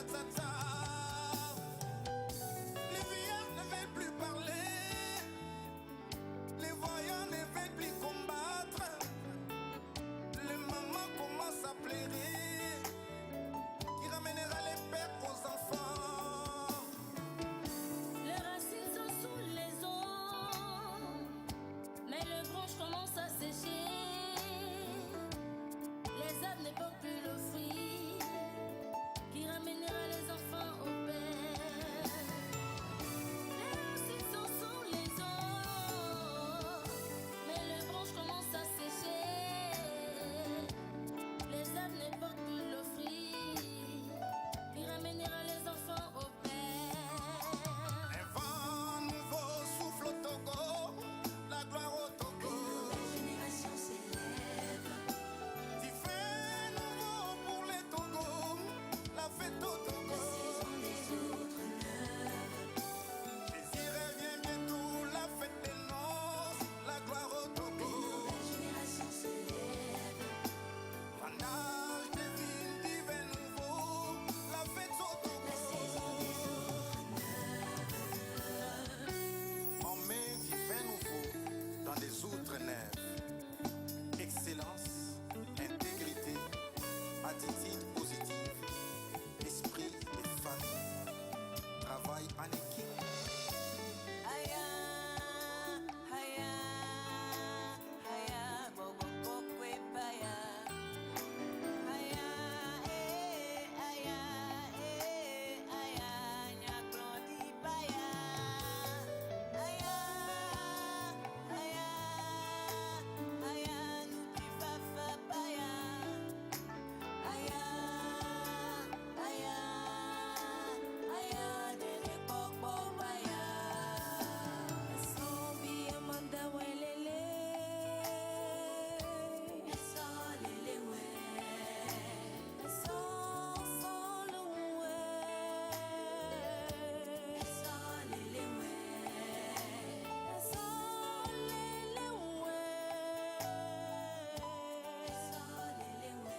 ratata. Les vieillards ne veulent plus parler, les voyants ne veulent plus combattre. Les mamans commencent à pleurer, qui ramènera les pères aux enfants. Les racines sont sous les eaux, mais les branches commencent à sécher. Les arbres ne portent plus le fruit, qui ramènera les enfants au père. Les racines sont sous les eaux, mais les branches commencent à sécher. Les arbres ne portent plus le fruit, qui ramènera les enfants au père. Un vent nouveau souffle au Togo, la gloire au Togo. Une nouvelle génération s'élève. Tu fais nouveau pour les Togo, la fête au La Togo. saison des autres neuves. Jésus revient bientôt, la fête des noces, la gloire au Une Togo. nouvelle génération s'élève. Fanage divine, divin nouveau, la fête au Togo. La saison des autres neuves. On met du vin nouveau dans des outres neuves. Excellence, intégrité, attitude positive, esprit et famille. Travail en équipe. Aya, aya, aya, bobo kokwe paya. Aya, aya, aya, nyaklodi paya. Aya, aya, aya, nuti fafa paya. Aya, aya, aya, dele popo paya. Sobi amanda welele. Eso lele we. So solo we. Eso lele we. So lele we. Eso lele we.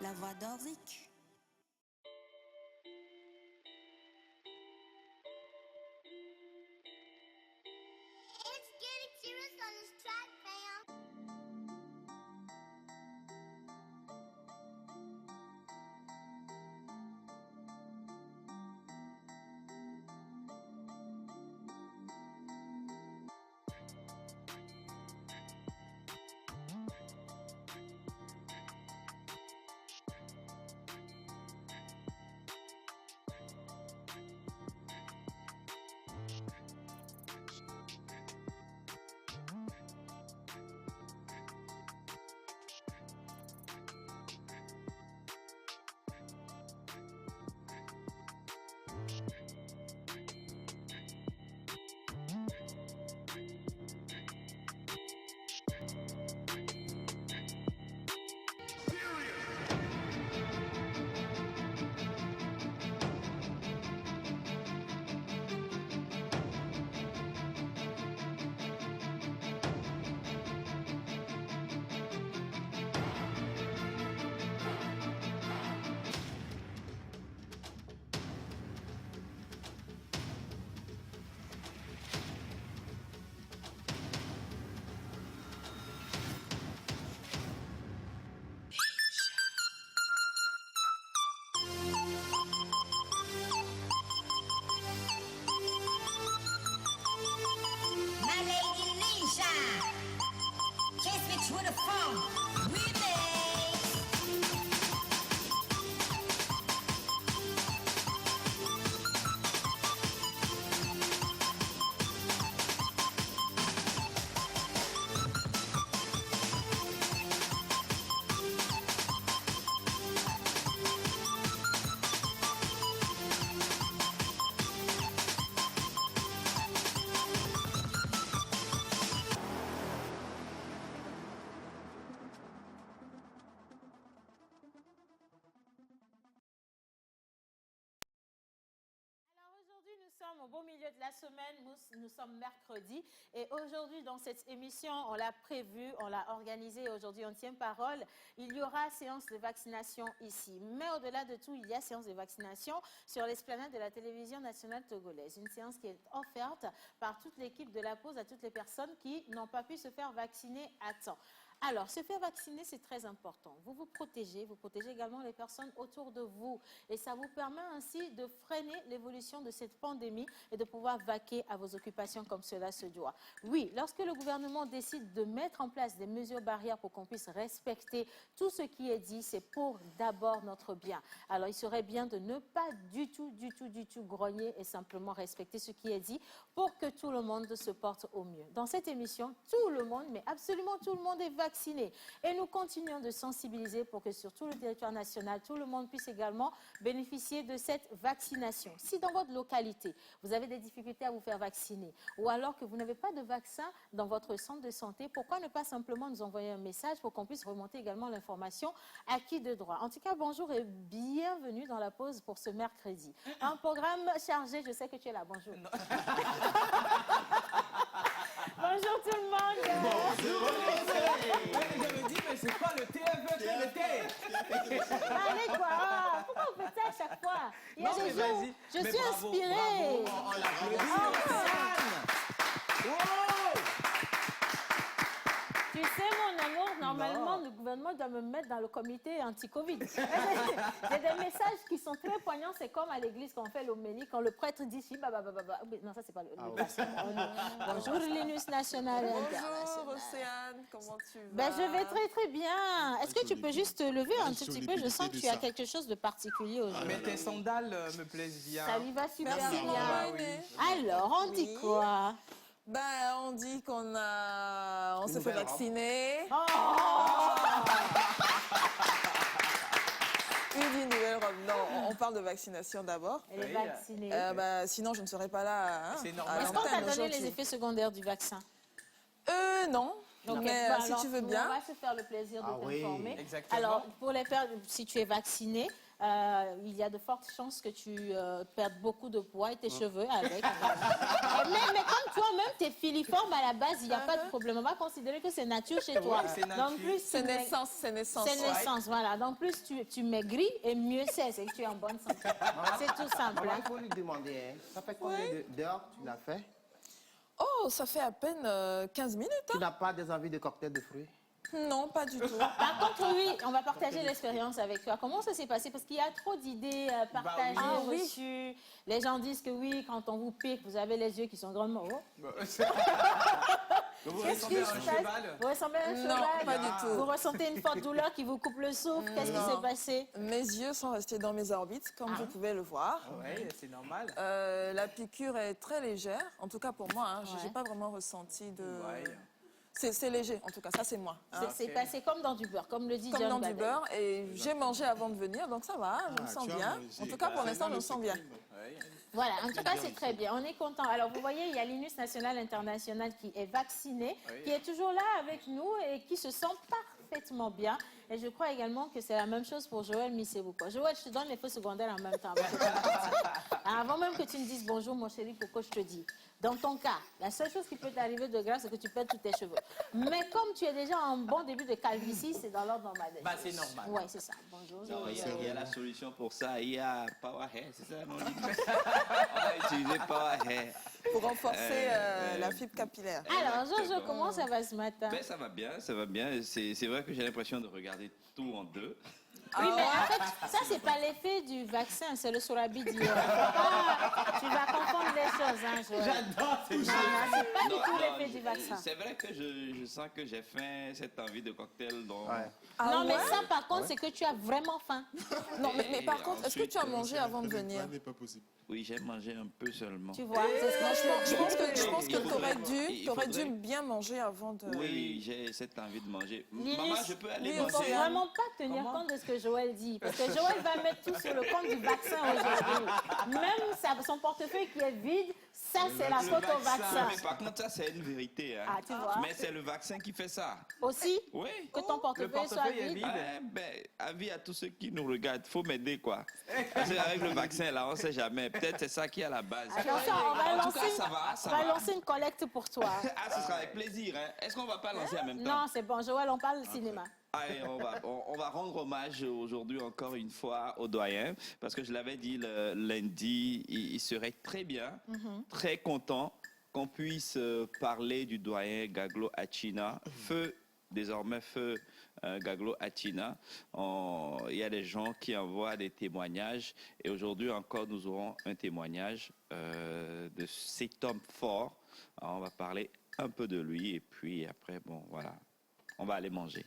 La voix d'Orzik. It's getting serious on this track, fam. sommes au beau milieu de la semaine, nous sommes mercredi et aujourd'hui dans cette émission, on l'a prévu, on l'a organisé, aujourd'hui on tient parole, il y aura séance de vaccination ici. Mais au-delà de tout, il y a séance de vaccination sur l'esplanade de la télévision nationale togolaise. Une séance qui est offerte par toute l'équipe de la pause à toutes les personnes qui n'ont pas pu se faire vacciner à temps. Alors, se faire vacciner, c'est très important. Vous protégez également les personnes autour de vous. Et ça vous permet ainsi de freiner l'évolution de cette pandémie et de pouvoir vaquer à vos occupations comme cela se doit. Oui, lorsque le gouvernement décide de mettre en place des mesures barrières pour qu'on puisse respecter tout ce qui est dit, c'est pour d'abord notre bien. Alors, il serait bien de ne pas du tout grogner et simplement respecter ce qui est dit pour que tout le monde se porte au mieux. Dans cette émission, tout le monde, mais absolument tout le monde est vacciné. Et nous continuons de sensibiliser pour que sur tout le territoire national, tout le monde puisse également bénéficier de cette vaccination. Si dans votre localité, vous avez des difficultés à vous faire vacciner ou alors que vous n'avez pas de vaccin dans votre centre de santé, pourquoi ne pas simplement nous envoyer un message pour qu'on puisse remonter également l'information à qui de droit. En tout cas, bonjour et bienvenue dans la pause pour ce mercredi. Un programme chargé, je sais que tu es là, bonjour. Bonjour tout le monde. Bonjour. Je me dis, mais c'est quoi le TFT? Allez quoi, pourquoi vous faites ça à chaque fois? Il y a Non, des mais jours, vas-y. je Mais suis bravo, inspirée. bravo, on l'a remercié. Wow. Tu sais, mon amour, normalement, le gouvernement doit me mettre dans le comité anti-Covid. J'ai des messages qui sont très poignants. C'est comme à l'église quand on fait l'homélie, quand le prêtre dit si, non, ça, c'est pas le pasteur. Bonjour, Linus National et Bonjour International. Océane, comment tu vas? Ben, je vais très bien. Est-ce que tu peux juste te lever un tout petit peu? Je sens que tu as quelque chose de particulier aujourd'hui. Mais tes sandales me plaisent bien. Ça lui va super Merci, bien. mon bébé. Alors, on dit quoi? Ben, on dit on s'est fait vacciner. Une nouvelle robe. Non, on parle de vaccination d'abord. Elle est vaccinée. Sinon, je ne serais pas là. Hein, C'est à normal. Est-ce qu'on t'a l'antenne donné les aujourd'hui. effets secondaires du vaccin? Non. Donc, Mais bon, si alors, tu veux On bien. va se faire le plaisir de t'informer. Exactement. Alors, pour les personnes, si tu es vacciné, il y a de fortes chances que tu perdes beaucoup de poids et tes cheveux avec. mais comme toi-même, tu es filiforme à la base, il n'y a pas de problème. On va considérer que c'est nature chez toi. Ouais, c'est nature. Donc, plus C'est tu maigris- naissance, c'est naissance. C'est naissance, voilà. Donc, plus tu maigris et mieux c'est que tu es en bonne santé. C'est tout simple. Maman, hein. il faut lui demander, hein. Ça fait combien d'heures tu l'as fait? Oh, ça fait à peine 15 minutes. Tu n'as pas des envies de cocktail de fruits? Non, pas du tout. Par contre, oui, on va partager l'expérience avec toi. Comment ça s'est passé? Parce qu'il y a trop d'idées partagées, Bah oui. reçues. Les gens disent que oui, quand on vous pique, vous avez les yeux qui sont grandement hauts. Vous Qu'est-ce qui ressemblez à se un passe? cheval. Vous ressemblez à un Non, cheval? pas du tout. Vous ressentez une forte douleur qui vous coupe le souffle? Qu'est-ce qui Non. s'est passé? Mes yeux sont restés dans mes orbites, comme vous pouvez le voir. Oui, c'est normal. La piqûre est très légère, en tout cas pour moi. Hein, Ouais. J'ai pas vraiment ressenti de. Ouais. C'est léger, en tout cas, ça c'est moi. hein. C'est passé comme dans du beurre, comme le dit Comme John dans du Badel. beurre, et j'ai mangé avant de venir, donc ça va, je me sens bien. En tout cas, pour l'instant, je me sens bien. Voilà, en tout cas, c'est très bien. On est content. Alors, vous voyez, il y a Linus National International qui est vacciné, qui est toujours là avec nous et qui se sent parfaitement bien. Et je crois également que c'est la même chose pour Joël Missebou. Joël, je te donne les feux secondaires en même temps. Avant même que tu me dises bonjour, mon chéri, pourquoi je te dis. Dans ton cas, la seule chose qui peut t'arriver de grâce, c'est que tu perds tous tes cheveux. Mais comme tu es déjà en bon début de calvitie, c'est dans l'ordre normal. Bah, c'est normal. Oui, c'est ça. Bonjour. Non, Joël. il y a la solution pour ça. Il y a Power Hair, c'est ça? Non, on va utiliser Power Hair. Pour renforcer la fibre capillaire. Alors, Jojo, Exactement. comment ça va ce matin? Ben, ça va bien, ça va bien. C'est vrai que j'ai l'impression de regarder tout en deux. Oui, mais en fait, ça, c'est pas l'effet du vaccin, c'est le Sorabi d'hier. Tu vas confondre les choses, hein, Joël. J'adore ces Non, choses. non, c'est pas du Non, tout non, l'effet du vaccin. C'est vrai que je sens que j'ai faim, cette envie de cocktail. Donc... Ouais. Non, mais ouais? ça, par contre, c'est que tu as vraiment faim. Non, mais par Et contre, est-ce que tu as ensuite, mangé avant de venir? n'est pas possible. Oui, j'ai mangé un peu seulement. Tu vois, Je pense que Il tu aurais faudrait- dû bien manger avant de. Oui, j'ai cette envie de manger. Linus, Maman, je peux aller oui, il ne faut manger. vraiment pas tenir compte de ce que Joël dit. Parce que Joël va mettre tout sur le compte du vaccin aujourd'hui. Même son portefeuille qui est vide, Ça, c'est la faute au vaccin. Mais par contre, ça, c'est une vérité. Hein. Ah, tu vois. Mais c'est le vaccin qui fait ça. Aussi, Oui. que ton portefeuille soit portefeuille est vide. vide. Ouais, ben, avis à tous ceux qui nous regardent, faut m'aider quoi. Parce qu'avec le vaccin là, on sait jamais. Peut-être c'est ça qui est à la base. Attention, on va, En tout lancer, cas, ça va, ça on va va. lancer une collecte pour toi. Ah, ce sera avec plaisir. Hein. Est-ce qu'on va pas lancer en même temps? Non, c'est bon, Joël, on parle cinéma. Allez, on va rendre hommage aujourd'hui encore une fois au doyen, parce que je l'avais dit le lundi, il serait très bien, très content qu'on puisse parler du doyen Gaglo Achina, désormais feu Gaglo Achina. Il y a des gens qui envoient des témoignages, et aujourd'hui encore nous aurons un témoignage de cet homme fort. Alors, on va parler un peu de lui, et puis après, bon voilà, on va aller manger.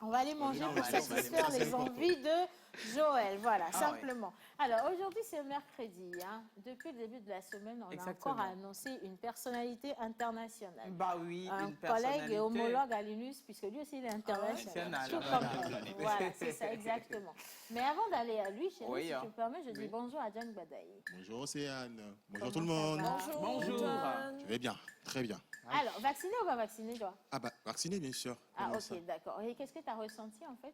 On va aller manger on pour va aller manger. satisfaire C'est les important. envies de Joël. Voilà, Ah, simplement. Alors, aujourd'hui, c'est mercredi. Hein. Depuis le début de la semaine, on Exactement. a encore annoncé une personnalité internationale. Bah oui, Un une collègue personnalité. et homologue à l'UNUS, puisque lui aussi, il est international. international. Tout comme nous. Voilà, c'est ça, exactement. Mais avant d'aller à lui, chez nous, Oui, si hein. tu me permets, je dis Oui. bonjour à John Badaï. Bonjour Océane. Bonjour Comment tout le ça monde. va? Bonjour. John. Je vais bien, très bien. Alors, vacciné ou pas vacciné, toi? Ah bah, vacciné bien sûr. Ah, Comment ça? ok, d'accord. Et qu'est-ce que tu as ressenti, en fait?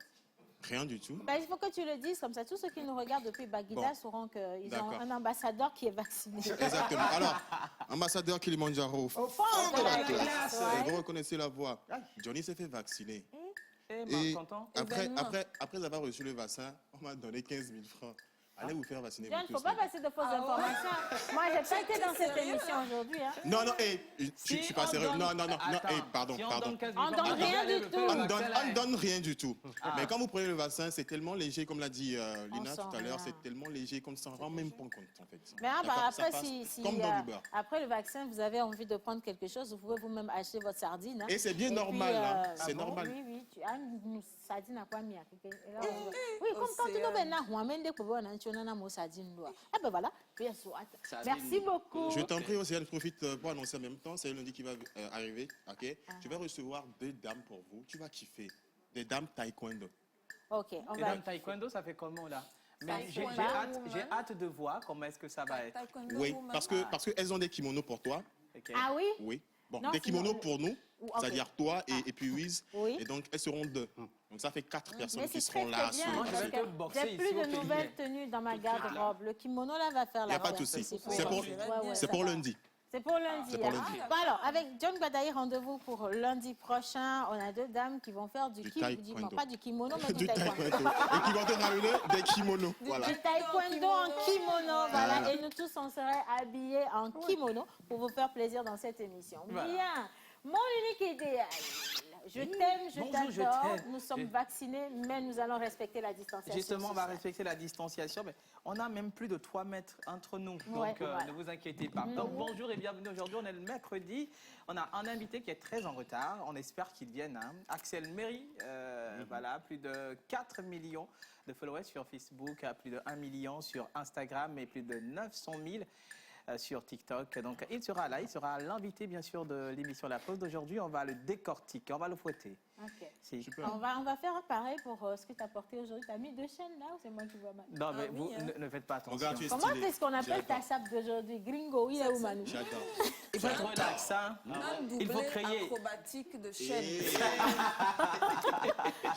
Rien du tout. Ben, il faut que tu le dises, comme ça, tous ceux qui nous regardent depuis Baguida Bon. sauront qu'ils ont D'accord. un ambassadeur qui est vacciné. Exactement. Alors, ambassadeur Kilimanjaro. Au fond, de la classe. classe. Ouais. Vous reconnaissez la voix. Johnny s'est fait vacciner. Eh, Et tonton. Événement. après avoir reçu le vaccin, on m'a donné 15 000 francs. Allez vous faire vacciner. John, il vous ne faut tous, pas les gars. passer de fausses Ah ouais? informations. Moi, j'ai pas été dans cette Sérieux, émission là? aujourd'hui. Hein. Non, non, je Si suis pas on sérieux. donne- Non, Attends, pardon, si on pardon. donne 15 On 000 donne francs, rien allez du le tout. faire, On le ne donne, vaccin, là. on ne donne rien du tout. Ah. Mais quand vous prenez le vaccin, c'est tellement léger, comme l'a dit Lina sent tout à l'heure, rien. c'est tellement léger qu'on ne s'en rend même pas compte en fait. Mais ah, bah, D'accord, ça après, passe si comme dans du beurre. après le vaccin, vous avez envie de prendre quelque chose, vous pouvez vous-même acheter votre sardine. Hein. Et c'est bien puis, normal, hein. ah C'est bon? normal. Oui, oui. Tu as une sardine à quoi mis à quelque- et là, on va- Oui, comme quand tu Océane. nous venais à Mende pour voir un chonana mo sardine. là. Ah ben voilà, bien sûr. Sardine. Merci beaucoup. Je t'en prie aussi, je profite pour annoncer en même temps, c'est lundi qui va arriver, ok? Je vais recevoir 2 dames pour vous, tu vas kiffer. Des dames taekwondo. Ok, on Et va. dans le taekwondo, ça fait comment là? Mais j'ai Taekwondo j'ai woman. hâte de voir comment est-ce que ça va être. Taekwondo Oui, woman. parce qu'elles ont des kimonos pour toi, Ok. Ah oui? oui. Bon, Non, des sinon, kimonos pour nous, ok. c'est-à-dire toi et puis Wiz. Oui. Et donc, elles seront 2. Donc, ça fait 4 personnes Mais qui c'est très, seront très là. bien. sur- Moi, je parce vais que te boxer j'ai plus ici au de cabinet. nouvelles tenues dans ma garde-robe. Le kimono là va faire Il n'y la a pas de robe. souci. C'est C'est pour, ça c'est pour va. lundi. C'est pour lundi. C'est pour hein. lundi. Bon, alors, avec John Badaï, rendez-vous pour lundi prochain. On a 2 dames qui vont faire Du non, taekwondo. pas du kimono, mais du Du taekwondo. taekwondo. Et qui vont te ramener des kimonos. Voilà. Du taekwondo en kimono, voilà. Voilà. Et nous tous, on serait habillés en kimono pour vous faire plaisir dans cette émission. Voilà. Bien. Mon unique idéal. Je t'aime, je Bonjour, je t'adore. t'aime. Nous sommes Je- vaccinés, mais nous allons respecter la distanciation. Justement, on va sociale. respecter la distanciation. Mais on a même plus de 3 mètres entre nous. Ouais, Donc, voilà. ne vous inquiétez pas. Donc, bonjour et bienvenue. Aujourd'hui, on est le mercredi. On a un invité qui est très en retard. On espère qu'il vienne. Hein. Axel Méry, voilà, plus de 4 millions de followers sur Facebook, plus de 1 million sur Instagram et plus de 900 000 sur TikTok. Donc, il sera là. Il sera l'invité, bien sûr, de l'émission La Pause d'aujourd'hui. On va le décortiquer. On va le fouetter. Ok. Si. Super. On va faire pareil pour ce que tu as porté aujourd'hui. Tu as mis 2 chaînes là ou c'est moi qui vois mal? Non, mais Ah oui, vous hein. ne faites pas attention. Regarde, tu es Comment stylé. est-ce qu'on appelle ta J'adore. sape d'aujourd'hui? Gringo, il est où Manu? J'adore. Il faut être relax, hein. Un Il faut doublé créer. acrobatique de chaîne.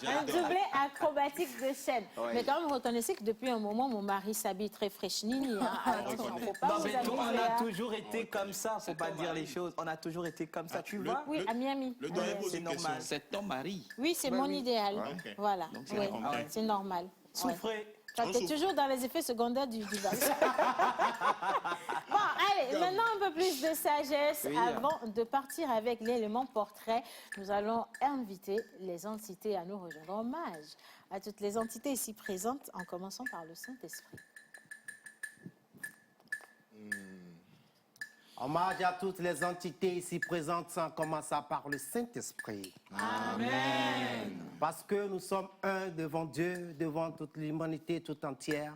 Un doublé acrobatique de chaîne. Mais quand même, reconnaissez que depuis un moment, mon mari s'habille très fraîche nini. Hein. Attention, faut pas Non, vous mais amuser. on a hein. toujours été comme ça, faut pas dire les choses. On a toujours été comme ça, tu vois. Oui, à Miami. Le doyen pose C'est une normal. question. C'est ton mari. Oui, c'est Bah mon oui. idéal. Ok. Voilà. Donc, c'est Oui, normal. c'est normal. Ouais. Souffrez. Toi, On t'es souffre. toujours dans les effets secondaires du vaccin. Bon, allez, maintenant un peu plus de sagesse. Oui. Avant de partir avec l'élément portrait, nous allons inviter les entités à nous rejoindre. Hommage à toutes les entités ici présentes, en commençant par le Saint-Esprit. Hommage à toutes les entités ici présentes, en commençant par le Saint-Esprit. Amen. Parce que nous sommes un devant Dieu, devant toute l'humanité tout entière.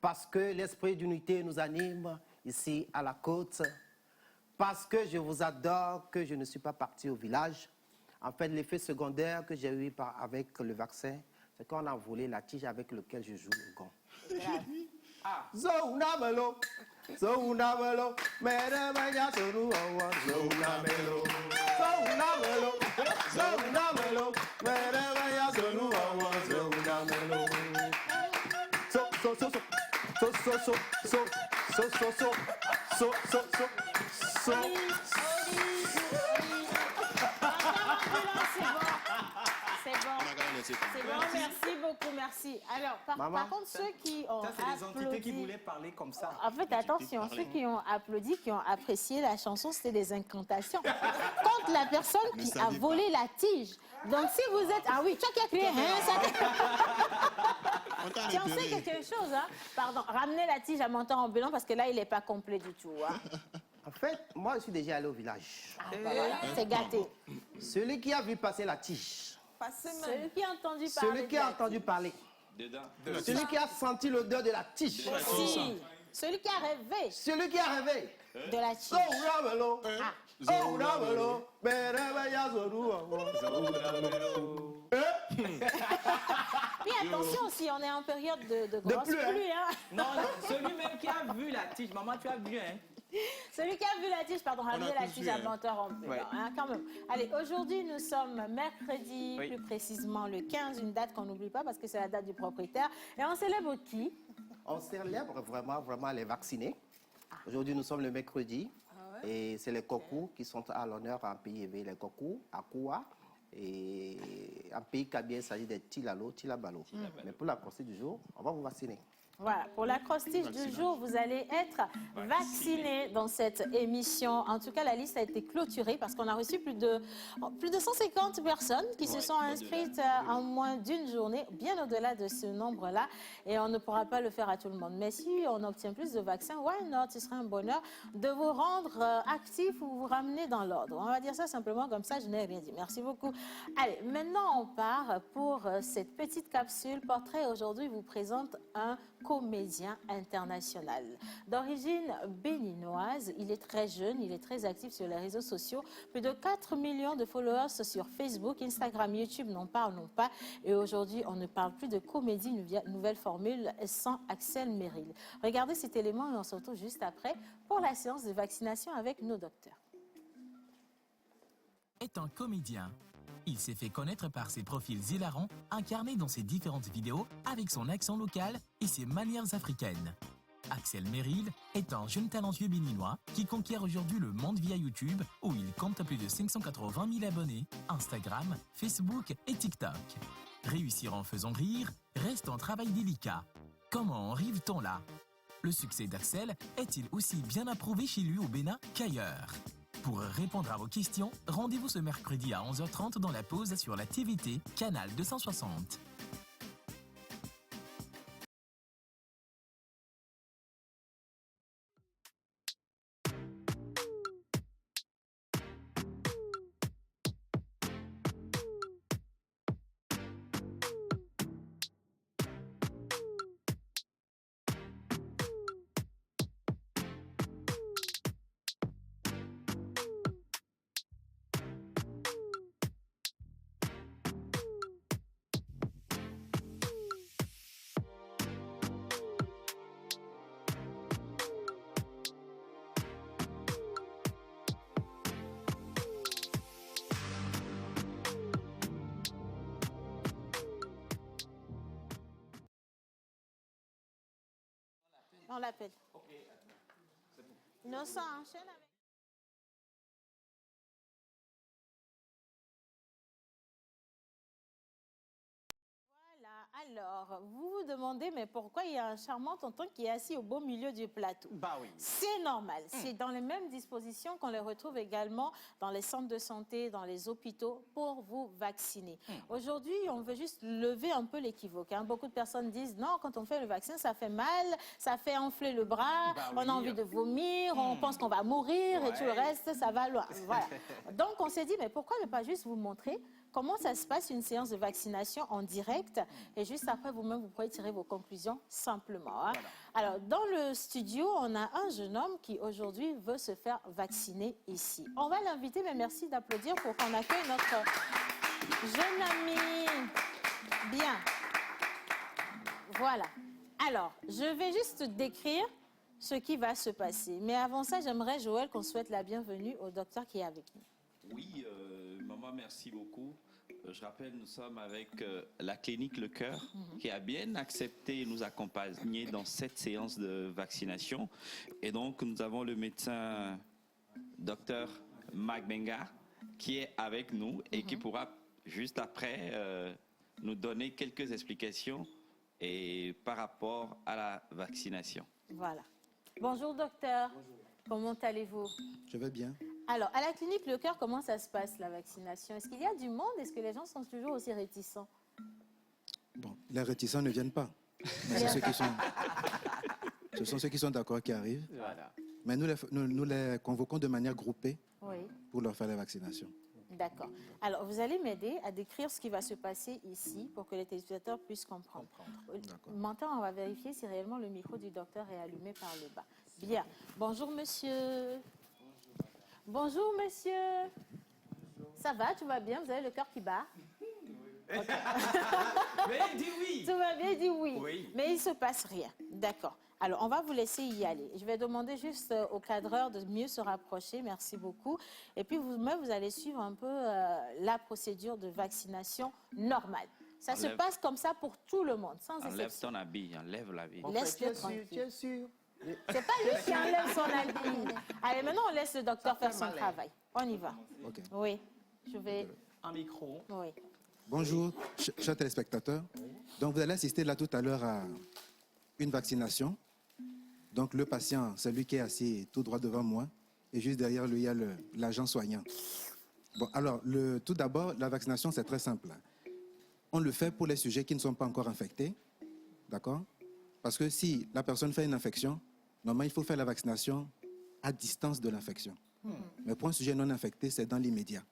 Parce que l'esprit d'unité nous anime ici à la côte. Parce que je vous adore, que je ne suis pas parti au village. En fait, l'effet secondaire que j'ai eu avec le vaccin, c'est qu'on a volé la tige avec laquelle je joue le gong. Grave. Zounamelo, Zounamelo, Meremaya Zonuawa, Zounamelo, Zounamelo, Zounamelo, Meremaya Zonuawa, Zounamelo. C'est bon, merci beaucoup, merci. Alors, par contre, ceux qui ont Ça, c'est des entités qui applaudi... voulaient parler comme ça. En fait, attention, ceux qui ont applaudi, qui ont apprécié la chanson, c'était des incantations. Contre la personne qui a volé la tige. Donc, si vous êtes... Ah oui, toi qui as crié, tu en sais quelque chose, hein? Pardon, ramenez la tige à montant ambulant parce que là, il n'est pas complet du tout. Hein? En fait, moi, je suis déjà allé au village. Ah, bah voilà, c'est gâté. Celui qui a vu passer la tige, Celui qui a entendu parler. celui qui a entendu parler, celui qui a senti l'odeur de la tige, Si. Celui qui a rêvé celui qui a rêvé. de la tige. Zounamelo, Zounamelo, Meremaya Zonuawa, Zounamelo. Puis attention aussi, on est en période de grosse pluie, hein. pluie. Hein? Non, non, celui même qui a vu la tige. Maman, tu as vu, hein? Celui qui a vu la tige, pardon, ramener la tige à menteur en plus. Ouais. Hein, quand même. Allez, aujourd'hui, nous sommes mercredi, plus précisément le 15, une date qu'on n'oublie pas parce que c'est la date du propriétaire. Et on célèbre qui? On célèbre vraiment les vaccinés. Aujourd'hui, nous sommes le mercredi. Et c'est les cocos qui sont à l'honneur en pays éveillé. Les cocos, à Koua. Et en pays kabien, il s'agit des Tilalo, Tilabalo. Mais pour la procédure du jour, on va vous vacciner. Voilà, pour l'acrostiche du jour, vous allez être vaccinés dans cette émission. En tout cas, la liste a été clôturée parce qu'on a reçu plus de 150 personnes qui se sont inscrites en moins d'une journée, bien au-delà de ce nombre-là. Et on ne pourra pas le faire à tout le monde. Mais si on obtient plus de vaccins, why not? Ce serait un bonheur de vous rendre actif ou vous ramener dans l'ordre. On va dire ça simplement comme ça, je n'ai rien dit. Merci beaucoup. Allez, maintenant on part pour cette petite capsule. Portrait aujourd'hui vous présente un comédien international. D'origine béninoise, il est très jeune, il est très actif sur les réseaux sociaux. Plus de 4 millions de followers sur Facebook, Instagram, YouTube, n'en parlons pas. Et aujourd'hui, on ne parle plus de comédie, nouvelle formule, sans Axel Merrill. Regardez cet élément et on se retrouve juste après pour la séance de vaccination avec nos docteurs. Est un comédien. Il s'est fait connaître par ses profils hilarants, incarnés dans ses différentes vidéos avec son accent local et ses manières africaines. Axel Merrill est un jeune talentueux béninois qui conquiert aujourd'hui le monde via YouTube où il compte plus de 580 000 abonnés, Instagram, Facebook et TikTok. Réussir en faisant rire reste un travail délicat. Comment en arrive-t-on là? Le succès d'Axel est-il aussi bien approuvé chez lui au Bénin qu'ailleurs? Pour répondre à vos questions, rendez-vous ce mercredi à 11h30 dans la pause sur la TVT, canal 260. On l'appelle. Innocent, enchaîne avec... Alors, vous vous demandez, mais pourquoi il y a un charmant tonton qui est assis au beau milieu du plateau? Bah oui. C'est normal. C'est dans les mêmes dispositions qu'on les retrouve également dans les centres de santé, dans les hôpitaux, pour vous vacciner. Aujourd'hui, on veut juste lever un peu l'équivoque. Hein. Beaucoup de personnes disent, non, quand on fait le vaccin, ça fait mal, ça fait enfler le bras, on a envie de vomir, on pense qu'on va mourir et tout le reste, ça va loin. Voilà. Donc, on s'est dit, mais pourquoi ne pas juste vous montrer comment ça se passe une séance de vaccination en direct et juste après vous-même vous pourrez tirer vos conclusions simplement. Hein. Voilà. Alors dans le studio, on a un jeune homme qui aujourd'hui veut se faire vacciner ici. On va l'inviter, mais merci d'applaudir pour qu'on accueille notre jeune ami. Bien. Voilà. Alors, je vais juste décrire ce qui va se passer. Mais avant ça, j'aimerais, Joël, qu'on souhaite la bienvenue au docteur qui est avec nous. Oui, maman, merci beaucoup. Je rappelle, nous sommes avec la clinique Le Cœur qui a bien accepté de nous accompagner dans cette séance de vaccination. Et donc, nous avons le médecin docteur Magbenga qui est avec nous et qui pourra juste après nous donner quelques explications et par rapport à la vaccination. Voilà. Bonjour, docteur. Bonjour. Comment allez-vous? Je vais bien. Alors, à la clinique Le Cœur, comment ça se passe, la vaccination? Est-ce qu'il y a du monde? Est-ce que les gens sont toujours aussi réticents? Bon, les réticents ne viennent pas. Mais ce sont ceux qui sont d'accord qui arrivent. Voilà. Mais nous les convoquons de manière groupée Oui. pour leur faire la vaccination. D'accord. Alors, vous allez m'aider à décrire ce qui va se passer ici pour que les téléspectateurs puissent comprendre. Maintenant, on va vérifier si réellement le micro du docteur est allumé par le bas. Bien. Bonjour, monsieur. Bonjour, monsieur. Ça va, tout va bien? Vous avez le cœur qui bat? Mais il dit oui. Tout va bien, il dit oui. Oui. Mais il ne se passe rien. D'accord. Alors, on va vous laisser y aller. Je vais demander juste au cadreur de mieux se rapprocher. Merci beaucoup. Et puis, vous-même, vous allez suivre un peu la procédure de vaccination normale. Ça se passe comme ça pour tout le monde, sans Enlève exception. ton habit, enlève l'habit. Laisse-le tranquille. Tu es sûr? C'est pas lui qui enlève son habit. Allez, maintenant, on laisse le docteur faire son travail. On y va. Ok. Oui. Je vais... Un micro. Oui. Bonjour, chers téléspectateurs. Donc, vous allez assister là tout à l'heure à une vaccination. Donc, le patient, celui qui est assis tout droit devant moi, et juste derrière lui, il y a l'agent soignant. Bon, alors, tout d'abord, la vaccination, c'est très simple. On le fait pour les sujets qui ne sont pas encore infectés, d'accord? Parce que si la personne fait une infection, normalement, il faut faire la vaccination à distance de l'infection. Mais pour un sujet non infecté, c'est dans l'immédiat,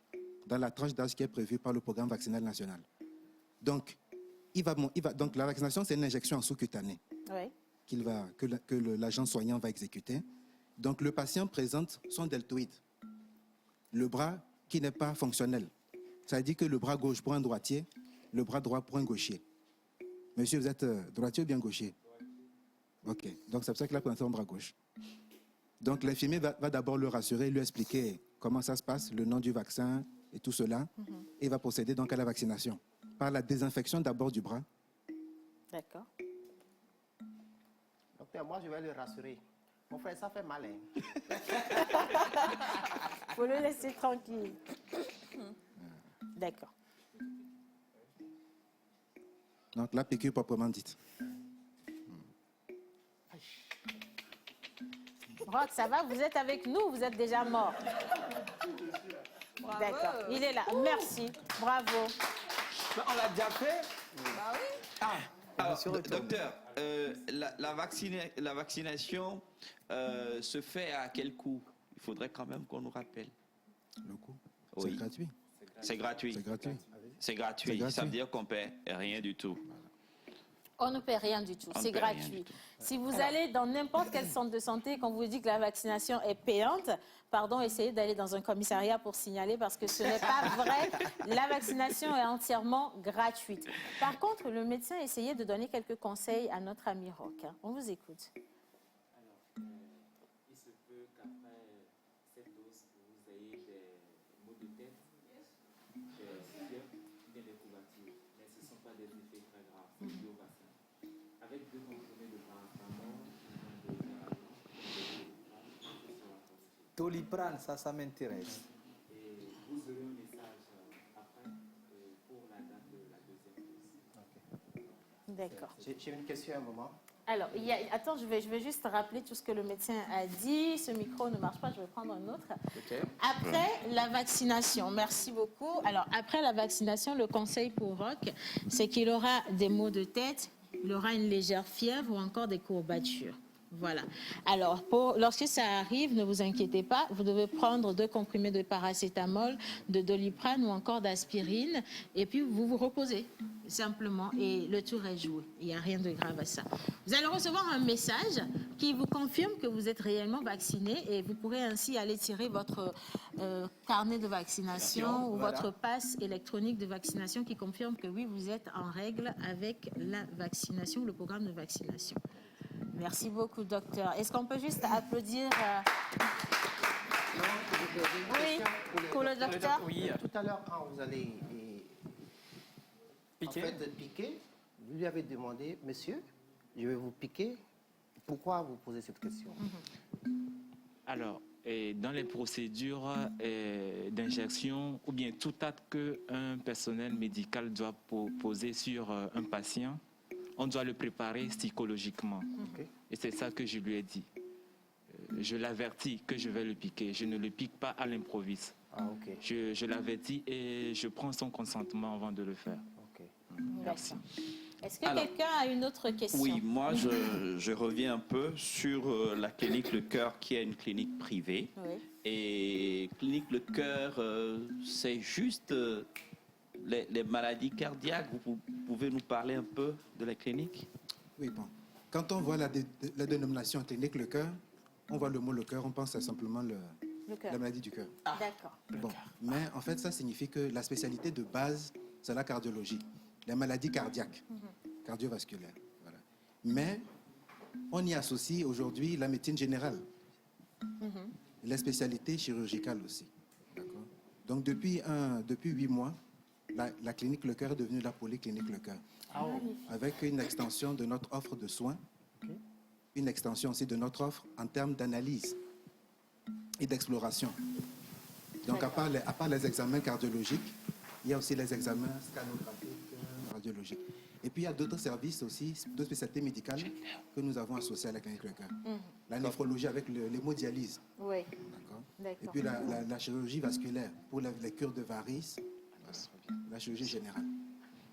dans la tranche d'âge qui est prévue par le programme vaccinal national. Donc, donc la vaccination, c'est une injection en sous-cutanée Oui. que l'agent soignant va exécuter. Donc, le patient présente son deltoïde, le bras qui n'est pas fonctionnel. Ça veut dire que le bras gauche pour un droitier, le bras droit pour un gaucher. Monsieur, vous êtes droitier ou bien gaucher? Ok, donc c'est pour ça qu'il a présenté son bras gauche. Donc, l'infirmier va d'abord le rassurer, lui expliquer comment ça se passe, le nom du vaccin et tout cela, et va procéder donc à la vaccination par la désinfection d'abord du bras. D'accord. Docteur, moi, je vais le rassurer. Mon frère, ça fait mal. Hein? Faut le laisser tranquille. D'accord. Donc, la piqûre proprement dite. Rock, ça va? Vous êtes avec nous ou vous êtes déjà mort? Bravo. D'accord. Il est là. Merci. Bravo. On l'a déjà fait? Bah oui. Alors, docteur, la vaccination se fait à quel coût? Il faudrait quand même qu'on nous rappelle. Le coût, Oui. c'est gratuit. C'est gratuit. C'est gratuit. C'est gratuit. Ça veut dire qu'on ne paie rien du tout. On ne paie rien du tout. On ne C'est paie rien gratuit. du tout. Si vous allez dans n'importe quel centre de santé, quand vous dit que la vaccination est payante, pardon, essayez d'aller dans un commissariat pour signaler parce que ce n'est pas vrai. La vaccination est entièrement gratuite. Par contre, le médecin a essayé de donner quelques conseils à notre ami Rock. On vous écoute. Il se peut qu'après cette dose, vous ayez des maux de tête, des fièvres, bien des courbatures. Mais ce ne sont pas des effets très graves, c'est lié au vaccin. Avec 2 comprimés de paracétamol, Doliprane, ça m'intéresse. et vous aurez un message après pour la date de la 2e dose. D'accord. J'ai une question à un moment. Alors, attends, je vais juste rappeler tout ce que le médecin a dit. Ce micro ne marche pas, je vais prendre un autre. Okay. Après la vaccination, merci beaucoup. Alors, après la vaccination, le conseil pour Rock, c'est qu'il aura des maux de tête, il aura une légère fièvre ou encore des courbatures. Voilà. Alors, lorsque ça arrive, ne vous inquiétez pas, vous devez prendre 2 comprimés de paracétamol, de Doliprane ou encore d'aspirine, et puis vous vous reposez, simplement, et le tour est joué. Il n'y a rien de grave à ça. Vous allez recevoir un message qui vous confirme que vous êtes réellement vacciné, et vous pourrez ainsi aller tirer votre carnet de vaccination ou votre passe électronique de vaccination qui confirme que oui, vous êtes en règle avec la vaccination, le programme de vaccination. Merci beaucoup, docteur. Est-ce qu'on peut juste applaudir oui, pour le docteur? Oui. Tout à l'heure, quand vous allez piquer, vous lui avez demandé, monsieur, je vais vous piquer. Pourquoi vous posez cette question? Alors, dans les procédures d'injection ou bien tout acte qu'un personnel médical doit poser sur un patient, on doit le préparer psychologiquement. Okay. Et c'est ça que je lui ai dit. Je l'avertis que je vais le piquer. Je ne le pique pas à l'improviste. Ah, okay. Je l'avertis et je prends son consentement avant de le faire. Okay. Merci. Est-ce que quelqu'un a une autre question? Oui, moi je reviens un peu sur la clinique Le Cœur qui est une clinique privée. Oui. Et clinique Le Cœur, c'est juste les maladies cardiaques. Vous pouvez nous parler un peu de la clinique? Oui, bon. Quand on voit la dénomination clinique Le Cœur, on voit le mot le cœur, on pense à simplement la maladie du cœur. D'accord. Bon. Mais en fait, ça signifie que la spécialité de base, c'est la cardiologie, les maladies cardiaques, cardiovasculaires. Voilà. Mais on y associe aujourd'hui la médecine générale, les spécialités chirurgicales aussi. D'accord. Donc depuis 8 mois, la clinique Le Cœur est devenue la polyclinique Le Cœur. Ah, oui. Avec une extension de notre offre de soins, une extension aussi de notre offre en termes d'analyse et d'exploration. Donc à part les examens cardiologiques, il y a aussi les examens scanographiques, radiologiques. Et puis il y a d'autres services aussi, d'autres spécialités médicales que nous avons associées à la clinique Le Cœur. La néphrologie avec l'hémodialyse. Oui. D'accord. Et puis la chirurgie vasculaire pour les cures de varices, la chirurgie générale.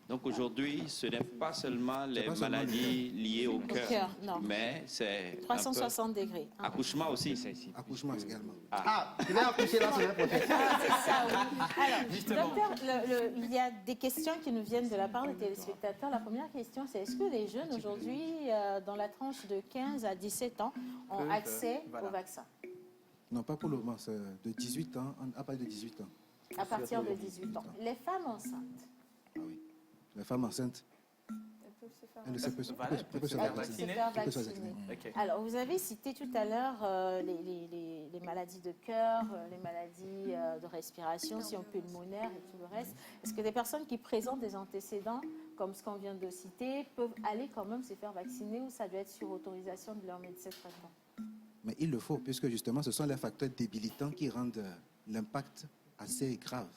Donc aujourd'hui, ce n'est pas seulement les maladies liées au cœur, mais c'est 360 degrés. Accouchement aussi. Accouchement également. Tu vas accoucher la semaine prochaine. C'est ça, oui. Alors, docteur, il y a des questions qui nous viennent de la part des téléspectateurs. La première question, c'est est-ce que les jeunes aujourd'hui, dans la tranche de 15 à 17 ans, ont accès au vaccin? Non, pas pour le moment, c'est de 18 ans, à partir de 18 ans. À partir de 18 ans. Les femmes enceintes? Ah oui. Les femmes enceintes, elles peuvent se faire vacciner. Alors, vous avez cité tout à l'heure les maladies de cœur, les maladies de respiration, si on pulmonaire et tout le reste. Est-ce que des personnes qui présentent des antécédents, comme ce qu'on vient de citer, peuvent aller quand même se faire vacciner ou ça doit être sur autorisation de leur médecin traitant? Mais il le faut, puisque justement, ce sont les facteurs débilitants qui rendent l'impact assez grave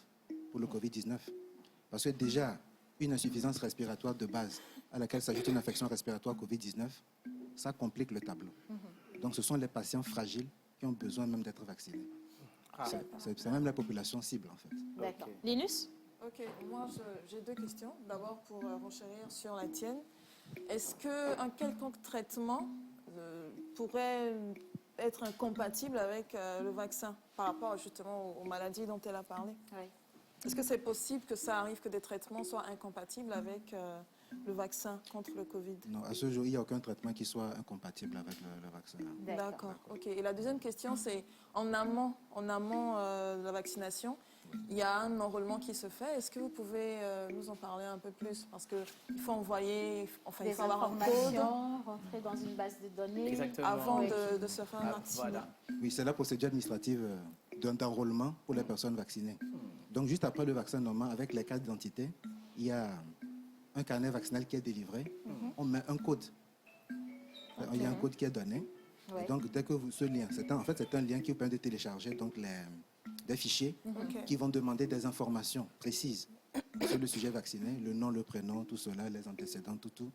pour le Covid-19. Parce que déjà, une insuffisance respiratoire de base à laquelle s'ajoute une infection respiratoire Covid-19, ça complique le tableau. Donc ce sont les patients fragiles qui ont besoin même d'être vaccinés. C'est même la population cible en fait. D'accord. Linus? Ok, moi j'ai 2 questions. D'abord pour renchérir sur la tienne. Est-ce qu'un quelconque traitement pourrait être incompatible avec le vaccin par rapport justement aux maladies dont elle a parlé? Oui. Est-ce que c'est possible que ça arrive que des traitements soient incompatibles avec le vaccin contre le Covid? Non, à ce jour, il n'y a aucun traitement qui soit incompatible avec le vaccin. D'accord. Ok. Et la deuxième question, c'est en amont de la vaccination, il y a un enrôlement qui se fait. Est-ce que vous pouvez nous en parler un peu plus? Parce qu'il faut envoyer, enfin, il faut avoir un code, rentrer dans une base de données avant de se faire vacciner. Voilà. Oui, c'est la procédure administrative d'enrôlement pour les personnes vaccinées. Donc, juste après le vaccin normal, avec les cartes d'identité, il y a un carnet vaccinal qui est délivré. On met un code. Il y a un code qui est donné. Et donc, dès que ce lien, c'est un lien qui vous permet de télécharger donc, des fichiers qui vont demander des informations précises sur le sujet vacciné, le nom, le prénom, tout cela, les antécédents, tout.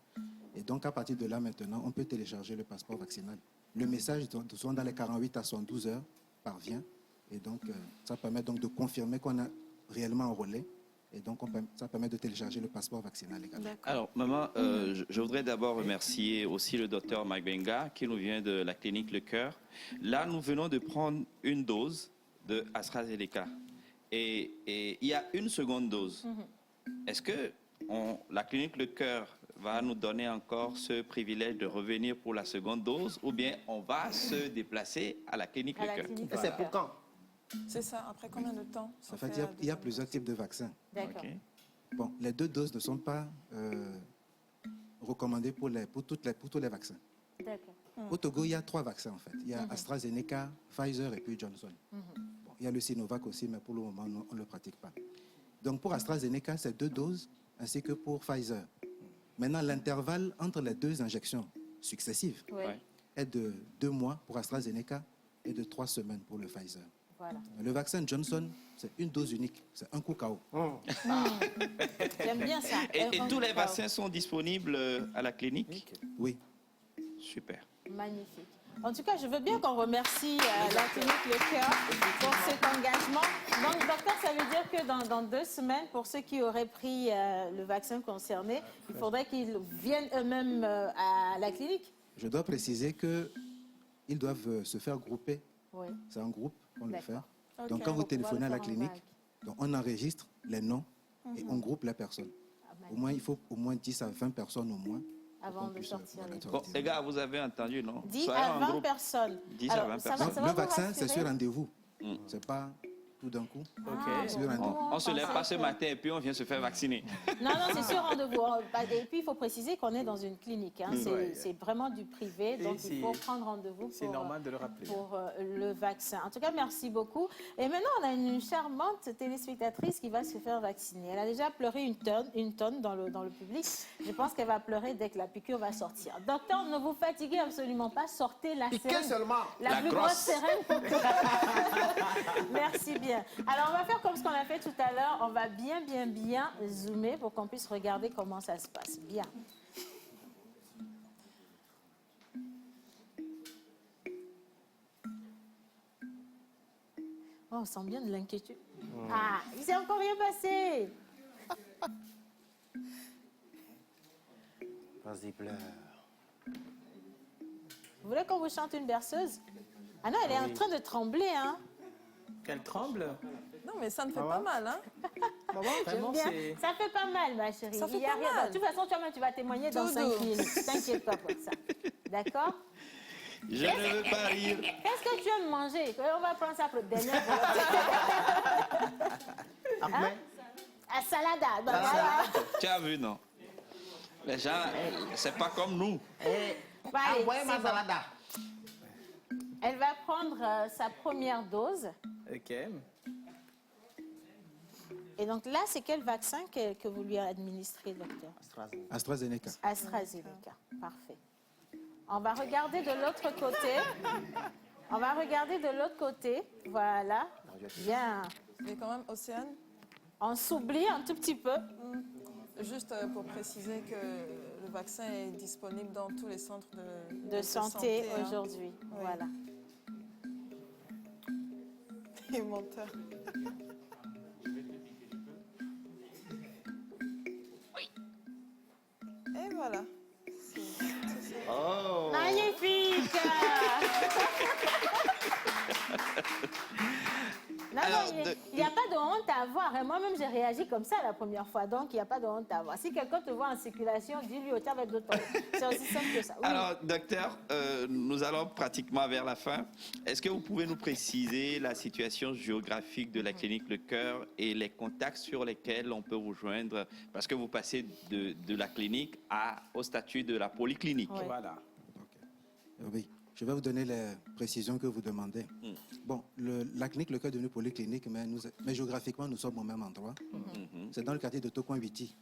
Et donc, à partir de là, maintenant, on peut télécharger le passeport vaccinal. Le message, souvent dans les 48 à 72 heures, parvient. Et donc, ça permet donc de confirmer qu'on a réellement enrôlé Et donc, ça permet de télécharger le passeport vaccinal également. Alors, maman, je voudrais d'abord remercier aussi le docteur Magbenga qui nous vient de la clinique Le Cœur. Là, nous venons de prendre une dose de AstraZeneca. Et il y a une seconde dose. Est-ce que la clinique Le Cœur va nous donner encore ce privilège de revenir pour la seconde dose ou bien on va se déplacer à la clinique Le Cœur? Et c'est pour quand? C'est ça, après combien de temps ça En fait, fait il y a plusieurs types de vaccins. D'accord. Ok. Bon, les 2 doses ne sont pas recommandées pour tous les vaccins. D'accord. Au Togo, il y a 3 vaccins en fait. Il y a AstraZeneca, Pfizer et puis Johnson. Bon, il y a le Sinovac aussi, mais pour le moment, on ne le pratique pas. Donc pour AstraZeneca, c'est 2 doses, ainsi que pour Pfizer. Maintenant, l'intervalle entre les 2 injections successives Oui. est de 2 mois pour AstraZeneca et de 3 semaines pour le Pfizer. Voilà. Le vaccin Johnson, c'est une dose unique, c'est un coup KO. J'aime bien ça. Et tous les vaccins sont disponibles à la clinique? Oui. Super. Magnifique. En tout cas, je veux bien qu'on remercie la clinique Le Cœur pour cet engagement. Donc, docteur, ça veut dire que dans 2 semaines, pour ceux qui auraient pris le vaccin concerné, il faudrait qu'ils viennent eux-mêmes à la clinique? Je dois préciser qu'ils doivent se faire grouper. Oui. C'est un groupe qu'on le fait. Ok. Donc quand vous Pour pouvoir téléphonez à le la faire en clinique, vague. donc on enregistre les noms et on groupe les personnes. Au moins, il faut au moins 10 à 20 personnes au moins. Avant de sortir les Bon, les gars, vous avez entendu, non? 10 Soyons à en 20 groupe. personnes. 10 à 20 personnes. ça va Le vous vaccin, c'est rassurer? sur rendez-vous. C'est pas tout d'un coup. Sur rendez-vous. On se lève pas ce matin et puis on vient se faire vacciner. Non, c'est sur rendez-vous. Et puis, il faut préciser qu'on est dans une clinique. Hein. C'est vraiment du privé, donc il faut prendre rendez-vous C'est normal de le rappeler. pour le vaccin. En tout cas, merci beaucoup. Et maintenant, on a une charmante téléspectatrice qui va se faire vacciner. Elle a déjà pleuré une tonne dans le public. Je pense qu'elle va pleurer dès que la piqûre va sortir. Docteur, ne vous fatiguez absolument pas. Sortez la seringue. seulement. La plus grosse seringue. Merci bien. Alors, on va faire comme ce qu'on a fait tout à l'heure. On va bien zoomer pour qu'on puisse regarder comment ça se passe. Bien. Oh, on sent bien de l'inquiétude. Ah, il s'est encore rien passé. Vas-y, pleure. Vous voulez qu'on vous chante une berceuse? Ah non, elle est en train de trembler, hein. Qu'elle tremble? Non, mais ça ne fait pas mal, hein? Vraiment, Bien. c'est... Ça fait pas mal, ma chérie. Ça fait Il y a pas rien. mal. De toute façon, toi-même, tu vas témoigner dans Tout 5 doux. minutes. T'inquiète pas pour ça. D'accord? Je ne veux pas rire. Qu'est-ce que tu aimes manger? On va prendre ça pour le dernier. Après, À salada. Ben voilà. Tu as vu, non? Les gens, c'est pas comme nous. Bah, allez, envoyez ma c'est bon. salada. Elle va prendre sa première dose. Ok. Et donc là, c'est quel vaccin que vous lui administrez, docteur? AstraZeneca. AstraZeneca. Parfait. On va regarder de l'autre côté. Voilà. Bien. Mais quand même, Océane, On s'oublie un tout petit peu. juste pour préciser que le vaccin est disponible dans tous les centres De santé hein. aujourd'hui. Oui. Voilà. Et menteur. Et voilà. Oh. Magnifique. Non, Alors, il n'y a pas de honte à avoir. Et moi-même, j'ai réagi comme ça la première fois. Donc, il n'y a pas de honte à avoir. Si quelqu'un te voit en circulation, dis-lui au avec d'autres. C'est aussi simple que ça. Oui. Alors, docteur, nous allons pratiquement vers la fin. Est-ce que vous pouvez nous préciser la situation géographique de la clinique Le Cœur et les contacts sur lesquels on peut vous joindre? Parce que vous passez de la clinique au statut de la polyclinique. Oui. Voilà. Oui, je vais vous donner les précisions que vous demandez. Bon, la clinique Le Cœur est devenue polyclinique, mais géographiquement, nous sommes au même endroit. C'est dans le quartier de Tokouan-Witi.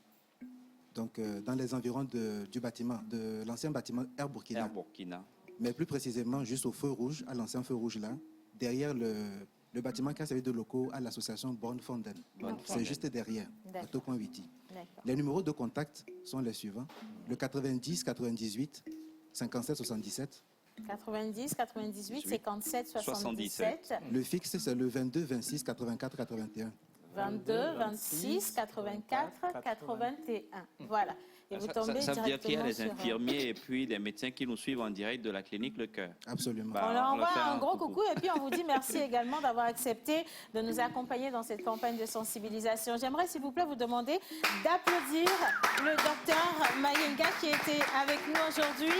Donc, dans les environs du bâtiment, de l'ancien bâtiment Air Burkina. Air Burkina. Mais plus précisément, juste au feu rouge, à l'ancien feu rouge là, derrière le bâtiment qui a servi de locaux à l'association Born Fonden. C'est juste derrière, à D'accord. Tokouan-Witi. D'accord. Les numéros de contact sont les suivants. Le 90 98 57 77. 90, 98, 57, 77. Le fixe, c'est le 22 26 84 81. 22, 26, 84, 81. Voilà. Et vous tombez Ça veut dire qu'il y a directement des sur, infirmiers et puis des médecins qui nous suivent en direct de la clinique Le Cœur. Absolument. On leur envoie fait un gros coucou et puis on vous dit merci également d'avoir accepté de nous accompagner dans cette campagne de sensibilisation. J'aimerais s'il vous plaît vous demander d'applaudir le docteur Mayenga qui était avec nous aujourd'hui.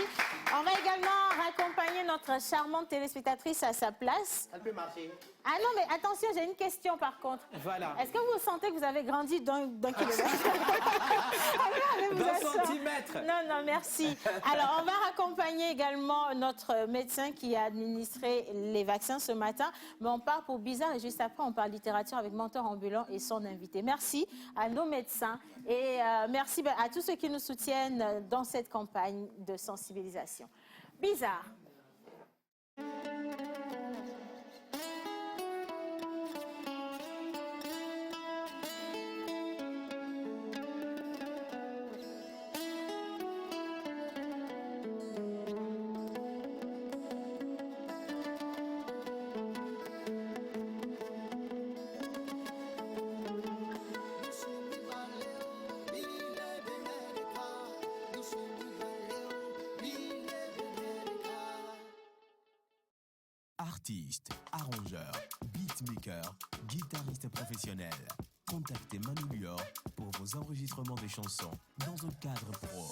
On va également raccompagner notre charmante téléspectatrice à sa place. Elle peut marcher. Ah non, mais attention, j'ai une question par contre. Voilà. Est-ce que vous sentez que vous avez grandi d'un kilomètre? Allez, vous D'un asseoir. centimètre. Non, non, merci. Alors, on va raccompagner également notre médecin qui a administré les vaccins ce matin. Mais on part pour Bizarre et juste après, on parle littérature avec Menteur Ambulant et son invité. Merci à nos médecins et merci à tous ceux qui nous soutiennent dans cette campagne de sensibilisation. Bizarre. Artiste, arrangeur, beatmaker, guitariste professionnel. Contactez Manu Lior pour vos enregistrements de chansons dans un cadre pro.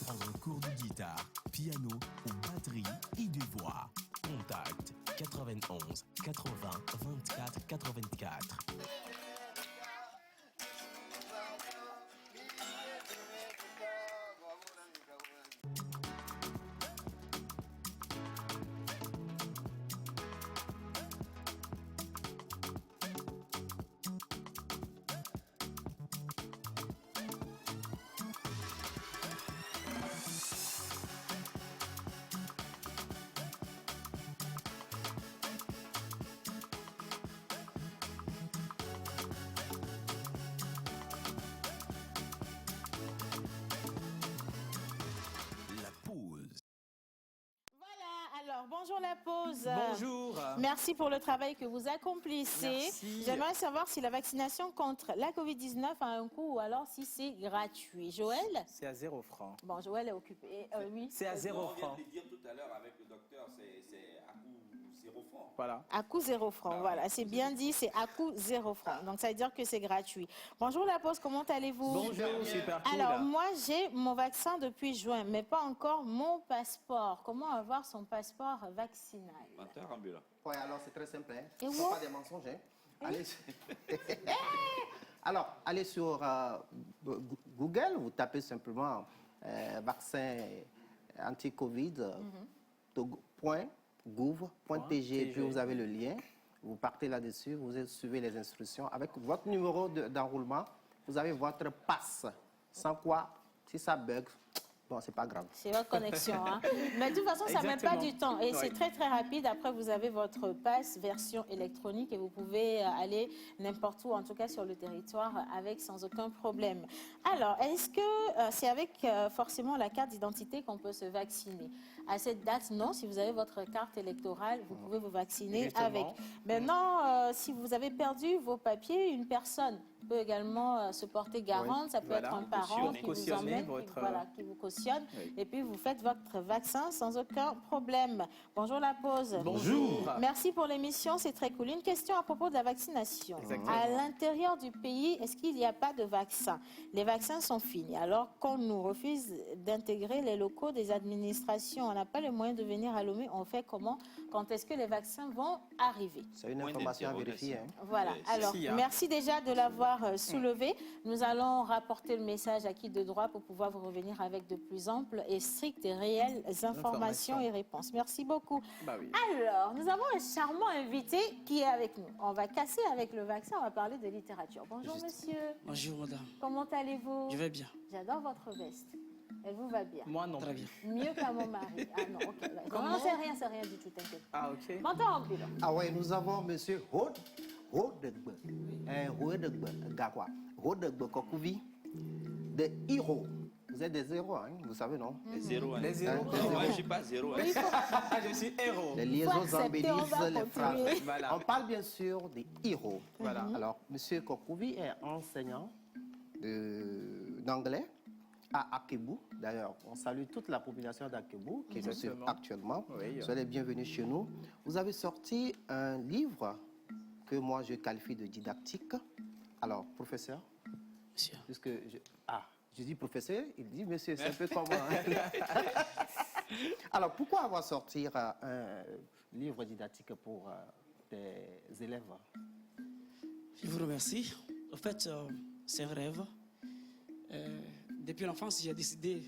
Prendre un cours de guitare, piano ou batterie et de voix. Contact 91 80 24 84. Alors, bonjour la pause. Bonjour. Merci pour le travail que vous accomplissez. Merci. J'aimerais savoir si la vaccination contre la Covid-19 a un coût ou alors si c'est gratuit. Joël? C'est à 0 francs. Bon, Joël est occupé. Oui. C'est à 0 francs. On vient de le dire tout à l'heure avec le docteur, c'est à coût 0 francs. Voilà. À coût 0 francs, voilà. C'est bien dit, c'est à coût 0 francs. Donc, ça veut dire que c'est gratuit. Bonjour la pause, comment allez-vous? Bonjour, super cool. Alors, moi, j'ai mon vaccin depuis juin, mais pas encore mon passeport. Comment avoir son passeport vaccinal? Menteur ambulant. Oui, alors c'est très simple. Hein. Et Ce ne sont pas des mensonges. Hein. Allez... alors, allez sur Google, vous tapez simplement vaccin anti-Covid, .gouv.pg, et puis vous avez le lien. Vous partez là-dessus, vous suivez les instructions. Avec votre numéro d'enroulement, vous avez votre passe. Sans quoi, si ça bug, bon, c'est pas grave. C'est votre connexion. Hein. Mais de toute façon, ça ne met pas du temps. Et c'est très, très rapide. Après, vous avez votre passe version électronique et vous pouvez aller n'importe où, en tout cas sur le territoire, avec sans aucun problème. Alors, est-ce que c'est avec forcément la carte d'identité qu'on peut se vacciner? À cette date, non. Si vous avez votre carte électorale, vous pouvez vous vacciner avec. Maintenant, si vous avez perdu vos papiers, une personne peut également se porter garante. Ça peut être un parent qui vous emmène, qui vous cautionne. Et puis, vous faites votre vaccin sans aucun problème. Bonjour la pause. Bonjour. Merci pour l'émission, c'est très cool. Une question à propos de la vaccination. Exactement. À l'intérieur du pays, est-ce qu'il n'y a pas de vaccin? Les vaccins sont finis. Alors qu'on nous refuse d'intégrer les locaux des administrations, on n'a pas les moyens de venir à Lomé, on fait comment? Quand est-ce que les vaccins vont arriver? C'est une information à vérifier. Hein. Voilà. Alors, merci déjà de l'avoir soulevé. Nous allons rapporter le message à qui de droit pour pouvoir vous revenir avec de plus amples et strictes et réelles informations et réponses. Merci beaucoup. Bah oui. Alors, nous avons un charmant invité qui est avec nous. On va casser avec le vaccin, on va parler de littérature. Bonjour monsieur. Bonjour madame. Comment allez-vous? Je vais bien. J'adore votre veste. Elle vous va bien. Moi non. Très bien. Mieux qu'à mon mari. Ah non, ok. Non, c'est rien du tout, t'inquiète. Ah ok. Menteur ambulant. Ah ouais, nous avons monsieur Rodegbe Gakwa. Rodegbe Kokouvi de Hiro Vous êtes des héros, hein, vous savez, non? Les zéros. Hein. Les zéros. Moi, je ne suis pas zéro. Hein. Je suis héros. Les liaisons accepter, on embellissent va les phrases. continuer. Voilà. On parle bien sûr des héros. Voilà. Alors, M. Kokouvi est enseignant d'anglais à Akebou. D'ailleurs, on salue toute la population d'Akebou qui nous suit Exactement. actuellement. Oui. Soyez les bienvenus chez nous. Vous avez sorti un livre que moi je qualifie de didactique. Alors, professeur, Monsieur. puisque je dis professeur, il dit monsieur, c'est un peu comme moi. Hein. Alors, pourquoi avoir sorti un livre didactique pour des élèves? Je vous remercie. En fait, c'est un rêve. Depuis l'enfance, j'ai décidé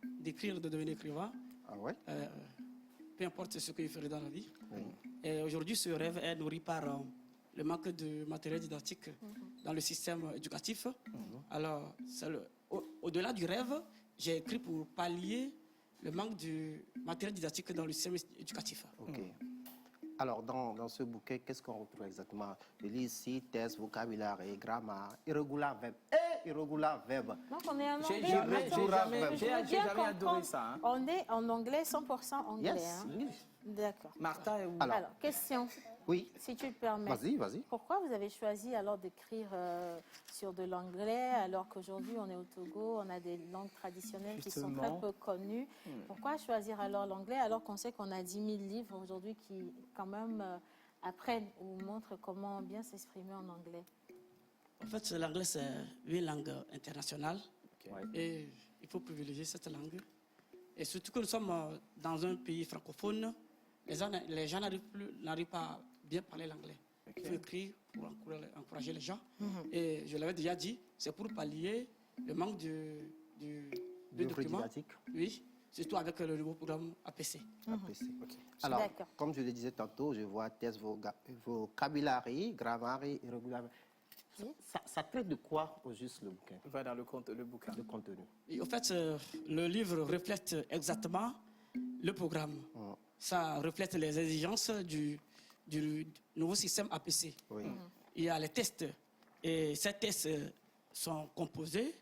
d'écrire, de devenir écrivain. Ah ouais? Peu importe ce que je ferai dans la vie. Oui. Et aujourd'hui, ce rêve est nourri par le manque de matériel didactique dans le système éducatif. Alors, au-delà du rêve, j'ai écrit pour pallier le manque de matériel didactique dans le système éducatif. Ok. Alors, dans ce bouquet, qu'est-ce qu'on retrouve exactement? Je lis ici, thèse, vocabulaire et grammaire, irrégular verbe et irrégular verbe. Donc on est en J'ai anglais. jamais- Attends, j'ai jamais- je veux j'ai bien jamais adoré comprendre. ça, hein. On est en anglais, 100% anglais. Yes, hein. English. D'accord. Martha est où? Alors, question, Oui, si tu le permets. vas-y, vas-y. Pourquoi vous avez choisi alors d'écrire sur de l'anglais alors qu'aujourd'hui on est au Togo, on a des langues traditionnelles qui sont très Justement. peu connues? Pourquoi choisir alors l'anglais alors qu'on sait qu'on a 10 000 livres aujourd'hui qui quand même apprennent ou montrent comment bien s'exprimer en anglais? En fait, l'anglais, c'est une langue internationale. Ouais. Et il faut privilégier cette langue. Et surtout que nous sommes dans un pays francophone, les gens n'arrivent pas à bien parler l'anglais. Il faut écrire pour encourager les gens. Et je l'avais déjà dit, c'est pour pallier le manque de Livre documents. didactique. Oui, surtout avec le nouveau programme APC. APC. Alors, D'accord. comme je le disais tantôt, je vois thèse, vocabulaire, grammaire, irrégular. Ça traite de quoi au juste le bouquin, Va dans le bouquin. le contenu? Et en fait, le livre reflète exactement le programme. Ça reflète les exigences du nouveau système APC. Oui. Il y a les tests. Et ces tests sont composés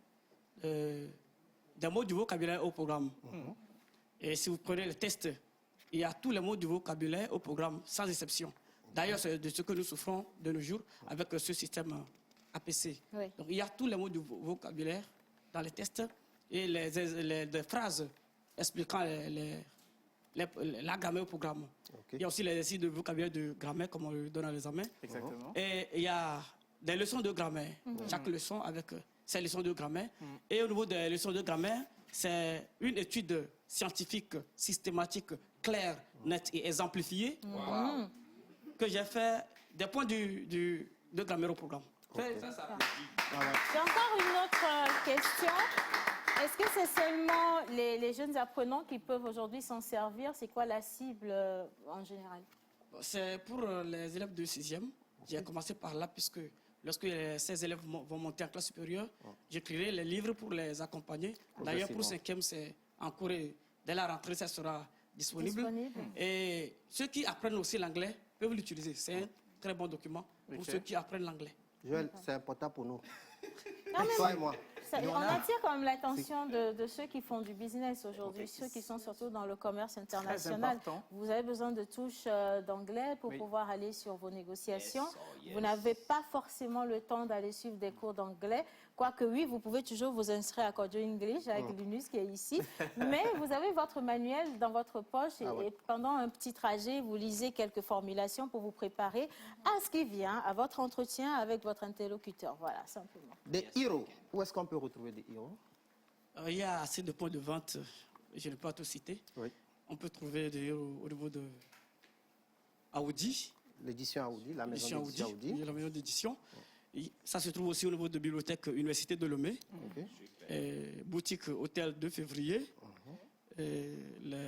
des mots du vocabulaire au programme. Et si vous prenez les tests, il y a tous les mots du vocabulaire au programme, sans exception. D'ailleurs, c'est de ce que nous souffrons de nos jours avec ce système APC. Oui. Donc, il y a tous les mots du vocabulaire dans les tests et les phrases expliquant la grammaire au programme. Ok. Il y a aussi les exercices de vocabulaire de grammaire, comme on le donne à l'examen. Exactement. Et il y a des leçons de grammaire. Chaque leçon avec ses leçons de grammaire. Et au niveau des leçons de grammaire, c'est une étude scientifique, systématique, claire, nette et exemplifiée que j'ai fait des points de grammaire au programme. Fais ça. J'ai encore une autre question. Est-ce que c'est seulement les jeunes apprenants qui peuvent aujourd'hui s'en servir? C'est quoi la cible en général? C'est pour les élèves de 6e. J'ai commencé par là, puisque lorsque ces élèves vont monter en classe supérieure, j'écrirai les livres pour les accompagner. D'ailleurs, pour 5e, c'est en cours. Dès la rentrée, ça sera disponible. Et ceux qui apprennent aussi l'anglais peuvent l'utiliser. C'est un très bon document pour ceux qui apprennent l'anglais. Joël, c'est important pour nous. Non, mais Toi et moi. on attire quand même l'attention de ceux qui font du business aujourd'hui, ceux qui sont surtout dans le commerce international. important. Vous avez besoin de touches d'anglais pour pouvoir aller sur vos négociations. Yes. Vous n'avez pas forcément le temps d'aller suivre des cours d'anglais. Quoique oui, vous pouvez toujours vous inscrire à Cordio English avec Linus qui est ici. Mais vous avez votre manuel dans votre poche et pendant un petit trajet, vous lisez quelques formulations pour vous préparer à ce qui vient, à votre entretien avec votre interlocuteur. Voilà, simplement. Des héros. Où est-ce qu'on peut retrouver des héros? Il y a assez de points de vente, je ne peux pas tout citer. Oui. On peut trouver des au niveau de Audi, L'édition Aoudi, la maison l'édition d'édition Audi, Aoudi. la maison d'édition. Et ça se trouve aussi au niveau de la bibliothèque Université de Lomé, Ok. boutique Hôtel 2 février, et la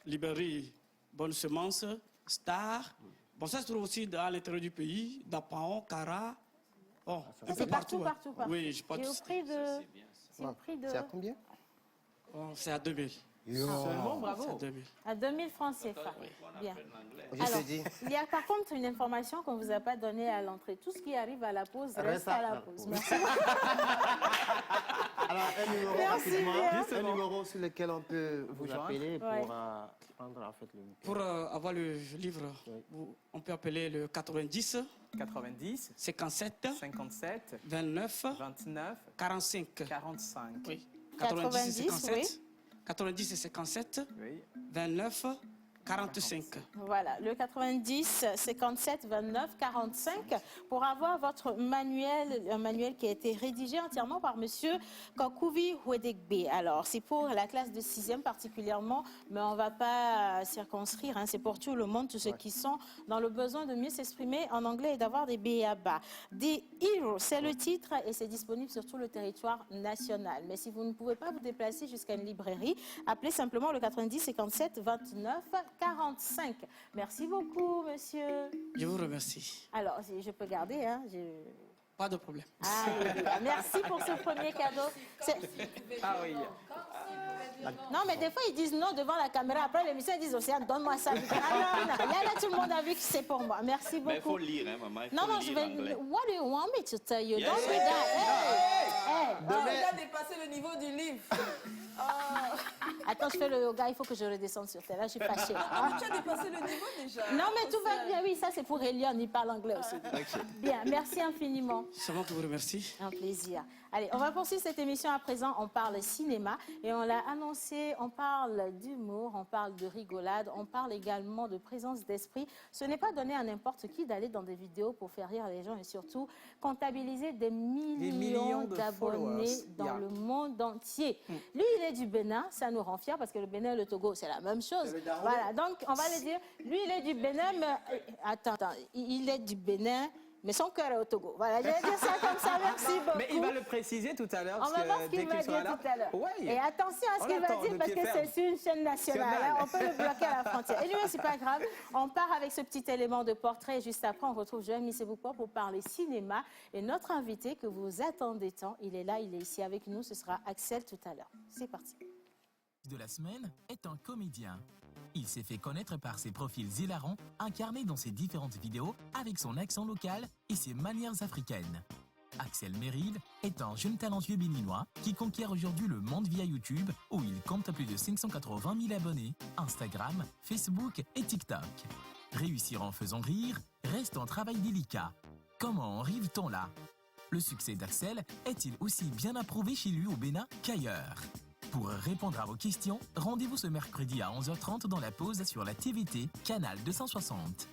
librairie Bonne Semence, Star. Bon, ça se trouve aussi à l'intérieur du pays, Dapaon, Cara. Bon, un peu C'est partout. partout, partout. Oui, je peux Et tout au citer. prix de... C'est au prix de... C'est à combien? Bon, c'est à 2000. Seulement, bravo. C'est 2000. À 2000 francs CFA. Bien. Je Alors, te dis. il y a par contre une information qu'on ne vous a pas donnée à l'entrée. Tout ce qui arrive à la pause reste à la pause. Merci. Alors, un numéro Merci rapidement, bien. un numéro sur lequel on peut vous joindre. appeler pour Ouais. prendre en fait le Pour avoir le livre, on peut appeler le 90 90, 57 57, 29 29, 45. 45. Oui. 90, 57. 90 et 57. Oui. 29 45. Voilà, le 90 57 29 45 pour avoir votre manuel, un manuel qui a été rédigé entièrement par monsieur Kokuvi Wedegbe. Alors, c'est pour la classe de 6e particulièrement, mais on ne va pas circonscrire, hein, c'est pour tout le monde, tous ceux qui sont dans le besoin de mieux s'exprimer en anglais et d'avoir des B.A.B.A. Des Heroes, c'est le titre et c'est disponible sur tout le territoire national. Mais si vous ne pouvez pas vous déplacer jusqu'à une librairie, appelez simplement le 90 57 29 45. Merci beaucoup, monsieur. Je vous remercie. Alors, je peux garder, hein? Pas de problème. Ah, oui. Merci pour ce premier cadeau. Ah oui. Non, mais des fois, ils disent non devant la caméra. Après l'émission, ils disent Océane, donne-moi ça. Ah, non, non. Là, tout le monde a vu que c'est pour moi. Merci beaucoup. Mais il faut lire, hein, maman. Il faut Non, non, lire je vais. anglais. What do you want me to tell you? Yes. Don't do that. Hey, On a déjà dépassé le niveau du livre. Attends, je fais le yoga, il faut que je redescende sur terre. Là, je suis fâchée. Tu as dépassé le niveau déjà. Non, mais tout va bien. Oui, ça, c'est pour Eliane. Il parle anglais aussi. Bien, merci infiniment. C'est moi qui vous remercie. Un plaisir. Allez, on va poursuivre cette émission à présent. On parle cinéma et on l'a annoncé, on parle d'humour, on parle de rigolade, on parle également de présence d'esprit. Ce n'est pas donné à n'importe qui d'aller dans des vidéos pour faire rire les gens et surtout comptabiliser des millions de d'abonnés followers. dans Yeah. le monde entier. Lui, il est du Bénin, ça nous rend fiers parce que le Bénin et le Togo, c'est la même chose. Voilà, donc on va le dire. Lui, il est du Bénin, mais attends, il est du Bénin. Mais son cœur est au Togo. Voilà, je vais dire ça comme ça. Merci beaucoup. Mais il va le préciser tout à l'heure. On va voir ce qu'il va dire tout à l'heure. Ouais. Et attention à ce On qu'il va attend dire de parce pied que ferme. c'est sur une chaîne nationale. Hein, on peut le bloquer à la frontière. Et lui, c'est pas grave. On part avec ce petit élément de portrait. Juste après, on retrouve Joël Missebouko pour parler cinéma. Et notre invité que vous attendez tant, il est là, il est ici avec nous. Ce sera Axel tout à l'heure. C'est parti. De la semaine est un comédien. Il s'est fait connaître par ses profils hilarants, incarnés dans ses différentes vidéos avec son accent local et ses manières africaines. Axel Merrill est un jeune talentueux béninois qui conquiert aujourd'hui le monde via YouTube où il compte plus de 580 000 abonnés, Instagram, Facebook et TikTok. Réussir en faisant rire reste un travail délicat. Comment en arrive-t-on là? Le succès d'Axel est-il aussi bien approuvé chez lui au Bénin qu'ailleurs? Pour répondre à vos questions, rendez-vous ce mercredi à 11h30 dans la pause sur la TVT, canal 260.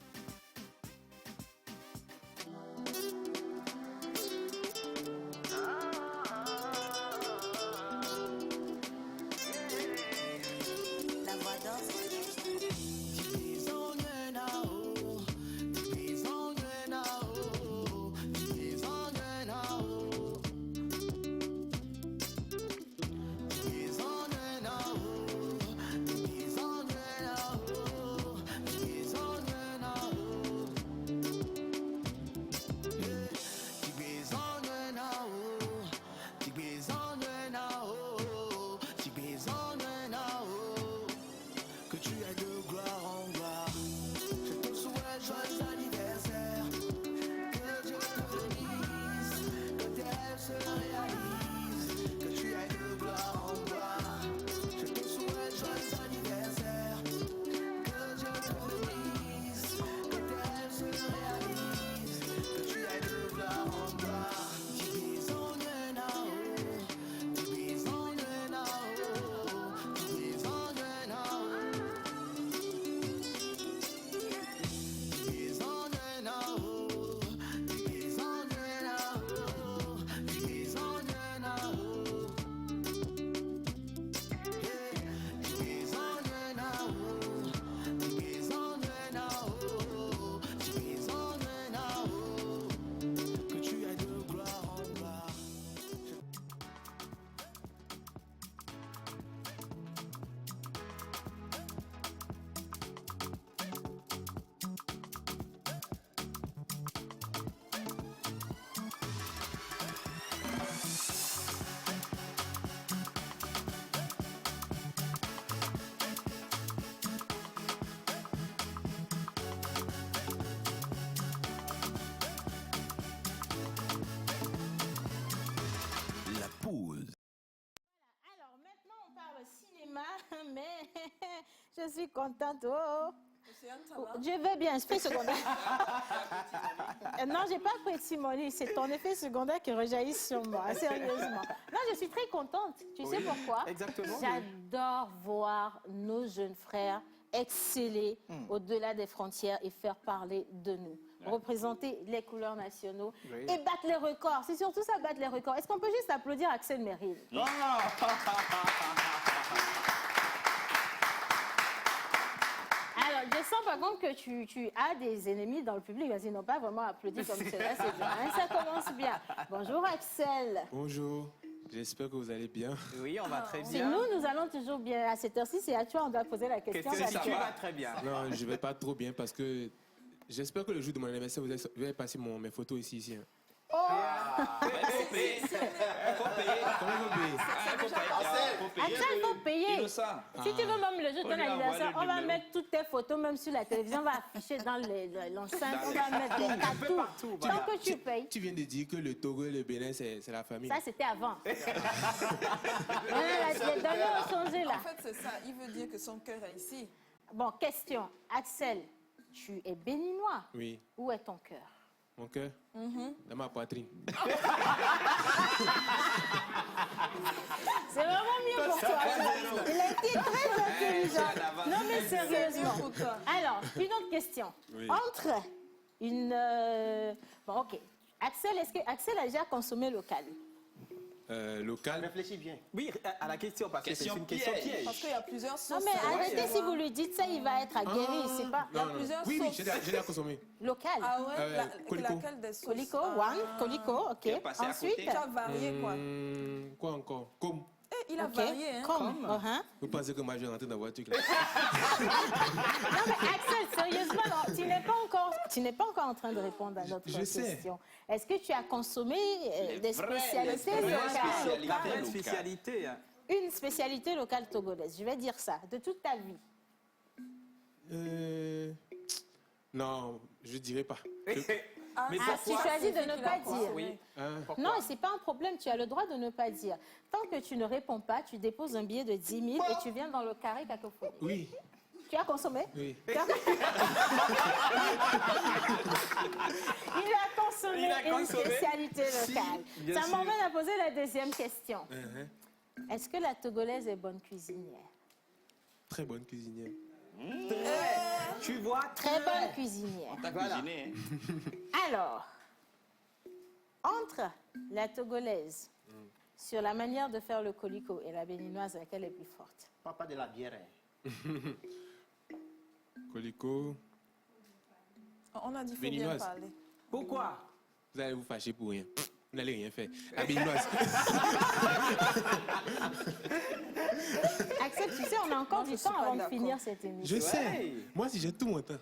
La voix d'Orzik. Oh je suis contente. Oh. Océane, ça va? Je vais bien, effet secondaire. Non, j'ai pas petit Molly, c'est ton effet secondaire qui rejaillit sur moi, sérieusement. Non, je suis très contente. Tu sais pourquoi? Exactement. J'adore voir nos jeunes frères exceller au-delà des frontières et faire parler de nous. Représenter les couleurs nationaux et battre les records. C'est surtout ça, battre les records. Est-ce qu'on peut juste applaudir Axel Merrill? Alors, je sens par contre que tu as des ennemis dans le public, parce qu'ils n'ont pas vraiment applaudi comme cela, c'est bien. Hein, ça commence bien. Bonjour Axel. Bonjour, j'espère que vous allez bien. Oui, on va très C'est bien. nous allons toujours bien. À cette heure-ci, c'est à toi, on doit poser la question. Tu vas très bien. Non, je ne vais pas trop bien parce que j'espère que le jour de mon anniversaire, vous allez passer mes photos ici. Hein. Oh! Faut payer. Comment vous payez? Axel, il faut payer. Innocent. Si tu veux même le jour de ton lui envoyer anniversaire, le on va numéro. mettre toutes tes photos, même sur la télévision, on va afficher dans l'enceinte, on va mettre des partout. Tant que tu payes. Tu viens de dire que le Togo et le Bénin, c'est la famille. Ça, c'était avant. Voilà, les données ont changé là. En fait, c'est ça. Il veut dire que son cœur est ici. Bon, question. Axel, tu es béninois. Oui. Où est ton cœur? Mon cœur, dans ma poitrine. C'est vraiment mieux pour toi. Il a été très intelligent. Non, mais sérieusement. Alors, une autre question. Oui. Entre une... Bon, OK. Axel, est-ce que Axel a déjà consommé local? Local. Réfléchis bien. Oui, à la question, parce que c'est Question une question piège. piège. Parce qu'il y a plusieurs Non, sauces. mais arrêtez, si vous lui dites ça, il va être aguerri. C'est pas... Il y a plusieurs Oui, sauces. j'ai déjà consommé. Local. Ah ouais? Colico. Laquelle des sauces? Colico, Ah. one. Colico, OK. passé à Ensuite... côté. Tu as varié, quoi. Quoi encore? Comme. Eh, il a OK. varié, hein. Comme. Vous pensez que moi je vais rentrer dans la voiture là? Non, mais Axel, sérieusement, non, tu n'es pas encore en train de répondre à notre Je sais. question. Est-ce que tu as consommé des spécialités vraies locales? La vraie spécialité. Hein. Une spécialité locale togolaise, je vais dire ça, de toute ta vie. Non, je dirais pas. Mais Ah, tu choisis de ne pas dire. Oui. Hein? Non, c'est pas un problème, tu as le droit de ne pas dire. Tant que tu ne réponds pas, tu déposes un billet de 10 000 et tu viens dans le carré cacophonie. Oui. Tu as consommé? Oui. Il a consommé Il a une consommé. spécialité locale. bien Ça sûr. m'emmène à poser la deuxième question. Uh-huh. Est-ce que la Togolaise est bonne cuisinière? Très bonne cuisinière. Tu vois, Très bonne cuisinière. T'as Voilà. cuisiné, hein? Alors, entre la Togolaise sur la manière de faire le colico et la béninoise, laquelle est plus forte? Papa de la bière. Colico. On a dit qu'il faut bien Béninoise. parler. pourquoi? Vous allez vous fâcher pour rien. Vous n'allez rien faire. La béninoise. Axel, tu sais, on a encore Moi, je du suis temps pas avant de d'accord. finir cette émission. Je sais. Moi, si j'ai tout mon temps.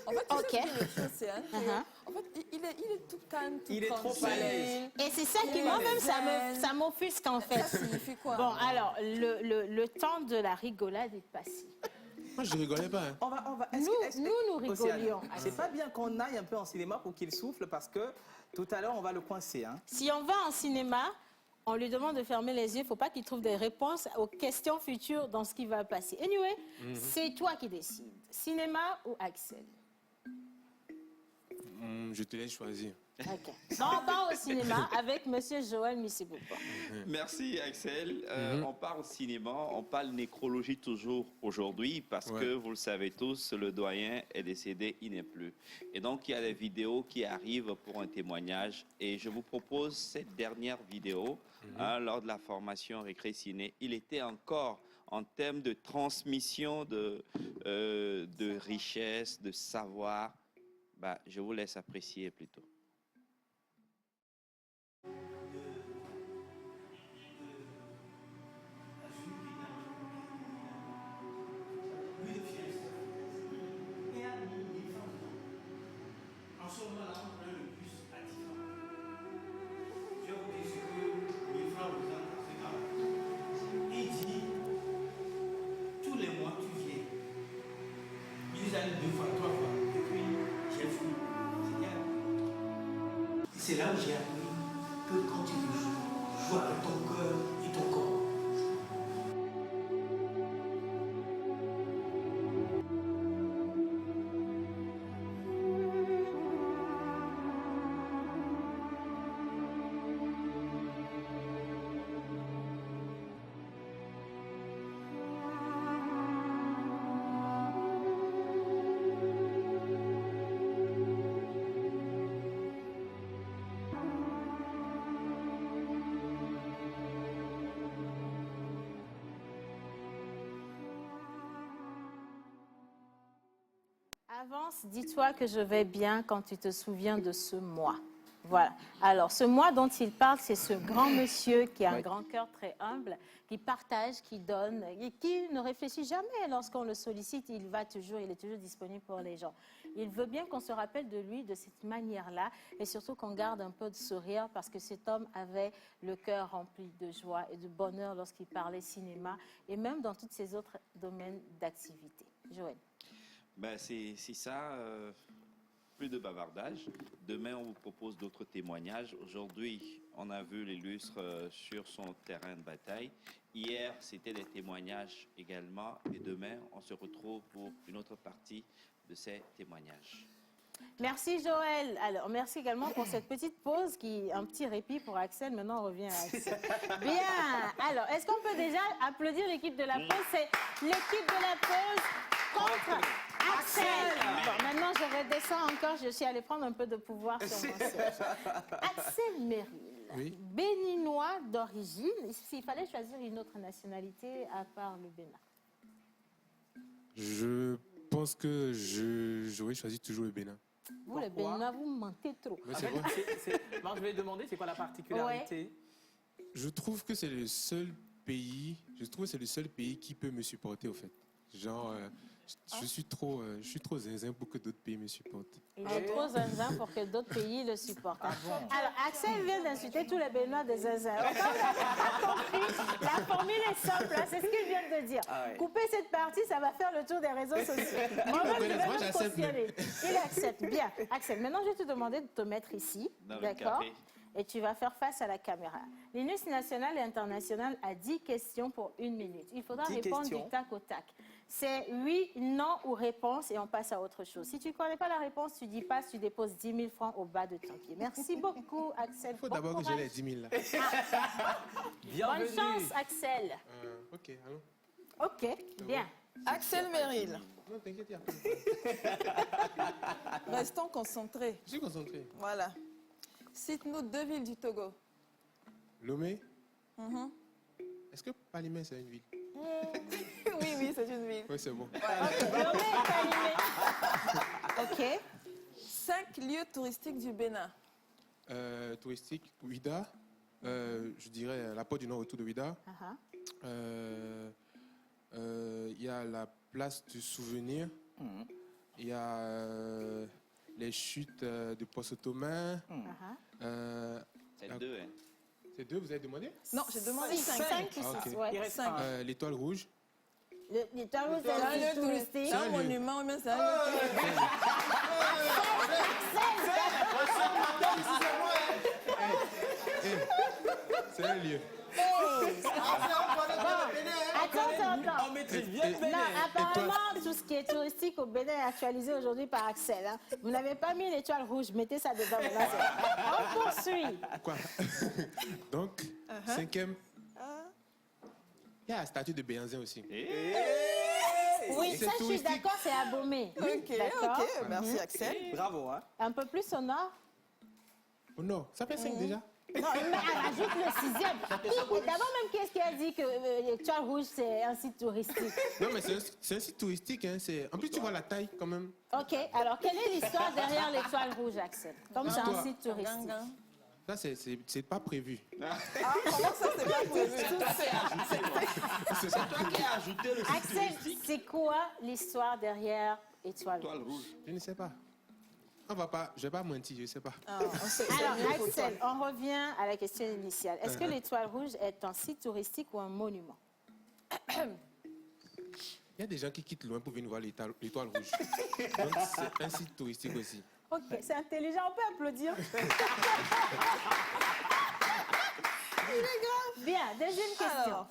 En fait, tu Ok. sais ce que le truc, c'est, hein, que- Uh-huh. en fait, il est tout calme, tout Il est trop tranquille. à l'aise. Et c'est ça qui, Il moi-même, est zen. ça m'offusque en fait. Ça signifie quoi? Bon, alors, le temps de la rigolade est passé. Moi, je rigolais pas. Hein. On va, Nous Océane, rigolions. c'est pas bien qu'on aille un peu en cinéma pour qu'il souffle parce que tout à l'heure, on va le coincer. Hein. Si on va en cinéma, on lui demande de fermer les yeux. Il ne faut pas qu'il trouve des réponses aux questions futures dans ce qui va passer. Anyway, c'est toi qui décides. Cinéma ou Axel? Je te laisse choisir. Ok. Donc, on part au cinéma avec Monsieur Joël Missiboupa. Merci Axel. On part au cinéma, on parle nécrologie toujours aujourd'hui parce que vous le savez tous, le doyen est décédé, il n'est plus. Et donc il y a des vidéos qui arrivent pour un témoignage et je vous propose cette dernière vidéo lors de la formation Récré Ciné. Il était encore en termes de transmission de richesse, de savoir. Bah, je vous laisse apprécier plutôt. Tous les mois, tu viens. Ils allaient 2 fois, 3 fois. Et puis, j'ai fui. C'est là où j'ai appris que quand tu veux jouer, joue avec ton cœur et ton corps. avance, dis-toi que je vais bien quand tu te souviens de ce moi. Voilà. Alors, ce moi dont il parle, c'est ce grand monsieur qui a un grand cœur très humble, qui partage, qui donne, et qui ne réfléchit jamais lorsqu'on le sollicite. Il est toujours disponible pour les gens. Il veut bien qu'on se rappelle de lui de cette manière-là et surtout qu'on garde un peu de sourire parce que cet homme avait le cœur rempli de joie et de bonheur lorsqu'il parlait cinéma et même dans tous ces autres domaines d'activité. Joël. Ben, c'est ça. Plus de bavardage. Demain, on vous propose d'autres témoignages. Aujourd'hui, on a vu l'illustre sur son terrain de bataille. Hier, c'était des témoignages également. Et demain, on se retrouve pour une autre partie de ces témoignages. Merci Joël. Alors, merci également pour cette petite pause un petit répit pour Axel. Maintenant, on revient à Axel. Bien. Alors, est-ce qu'on peut déjà applaudir l'équipe de la pause? C'est l'équipe de la pause contre Axel. Bon, maintenant, je redescends encore. Je suis allée prendre un peu de pouvoir sur mon siège. Axel Merrill, béninois d'origine. S'il fallait choisir une autre nationalité à part le Bénin. Je pense que j'aurais choisi toujours le Bénin. Vous, les Béninois, vous mentez trop. Ouais, c'est vrai. Moi, je vais demander, c'est quoi la particularité? Je trouve que c'est le seul pays. Je trouve que c'est le seul pays qui peut me supporter au fait. Genre, je suis trop zinzin pour que d'autres pays me supportent. Il est trop zinzin pour que d'autres pays le supportent. Alors, Axel vient d'insulter tous les Béninois des zinzins. On a compris. La formule est simple, hein, c'est ce qu'il vient de dire. Couper cette partie, ça va faire le tour des réseaux sociaux. Moi-même, je vais me cautionner. Il accepte. Bien. Axel, maintenant, je vais te demander de te mettre ici. D'accord? Et tu vas faire face à la caméra. L'INUS national et international a 10 questions pour 1 minute. Il faudra répondre du tac au tac. C'est oui, non ou réponse et on passe à autre chose. Si tu ne connais pas la réponse, tu dis pas, tu déposes 10 000 francs au bas de ton pied. Merci beaucoup, Axel. Il faut d'abord que j'ai les 10 000 là. Bonne chance, Axel. Ok, allons. Ok, bien. Axel Merrill. Non, t'inquiète, il y a pas de Restons concentrés. Je suis concentré. Voilà. Cite-nous 2 villes du Togo. Lomé. Est-ce que Palimé, c'est une ville? Oui, c'est une ville. Oui, c'est bon. Lomé et Palimé. Ok. 5 lieux touristiques du Bénin. Touristique, Ouida. Je dirais la porte du Nord autour de Ouida. Il y a la place du souvenir. Il y a les chutes de Poste-Ottoman. C'est 2, hein? C'est 2, vous avez demandé? Non, j'ai demandé 5. Il reste 5. L'Étoile Rouge. L'Étoile Rouge, c'est un lieu touristique. C'est un monument, mais c'est un lieu touristique. C'est un lieu. Attends. On maîtrise bien le Bénin. Non, apparemment, tout ce qui est touristique au Bénin est actualisé aujourd'hui par Axel. Hein. Vous n'avez pas mis l'Étoile Rouge, mettez ça dedans. On poursuit. Quoi? Donc, 5e. Il y a la statue de Béhanzin aussi. Oui, ça, je suis d'accord, c'est à Bomé. Ok, merci Axel. Bravo, hein? Un peu plus au nord. Au nord, ça fait 5 déjà. Non, mais ajoute le 6e. D'abord, même, qu'est-ce qui a dit que l'Étoile Rouge, c'est un site touristique? Non, mais c'est un site touristique. Hein. En plus, tu vois la taille quand même. Ok, alors quelle est l'histoire derrière l'Étoile Rouge, Axel? Comme c'est un site touristique. Ça, c'est pas prévu. Comment ça, c'est pas prévu? C'est toi qui as ajouté le site Axel, c'est quoi l'histoire derrière Étoile Rouge? Je ne sais pas. Je vais pas mentir, je ne sais pas. Alors, Axel, on revient à la question initiale. Est-ce que l'Étoile Rouge est un site touristique ou un monument? Il y a des gens qui quittent loin pour venir voir l'Étoile Rouge. Donc, c'est un site touristique aussi. Ok, c'est intelligent, on peut applaudir. Il est grave. Bien, deuxième question. Alors,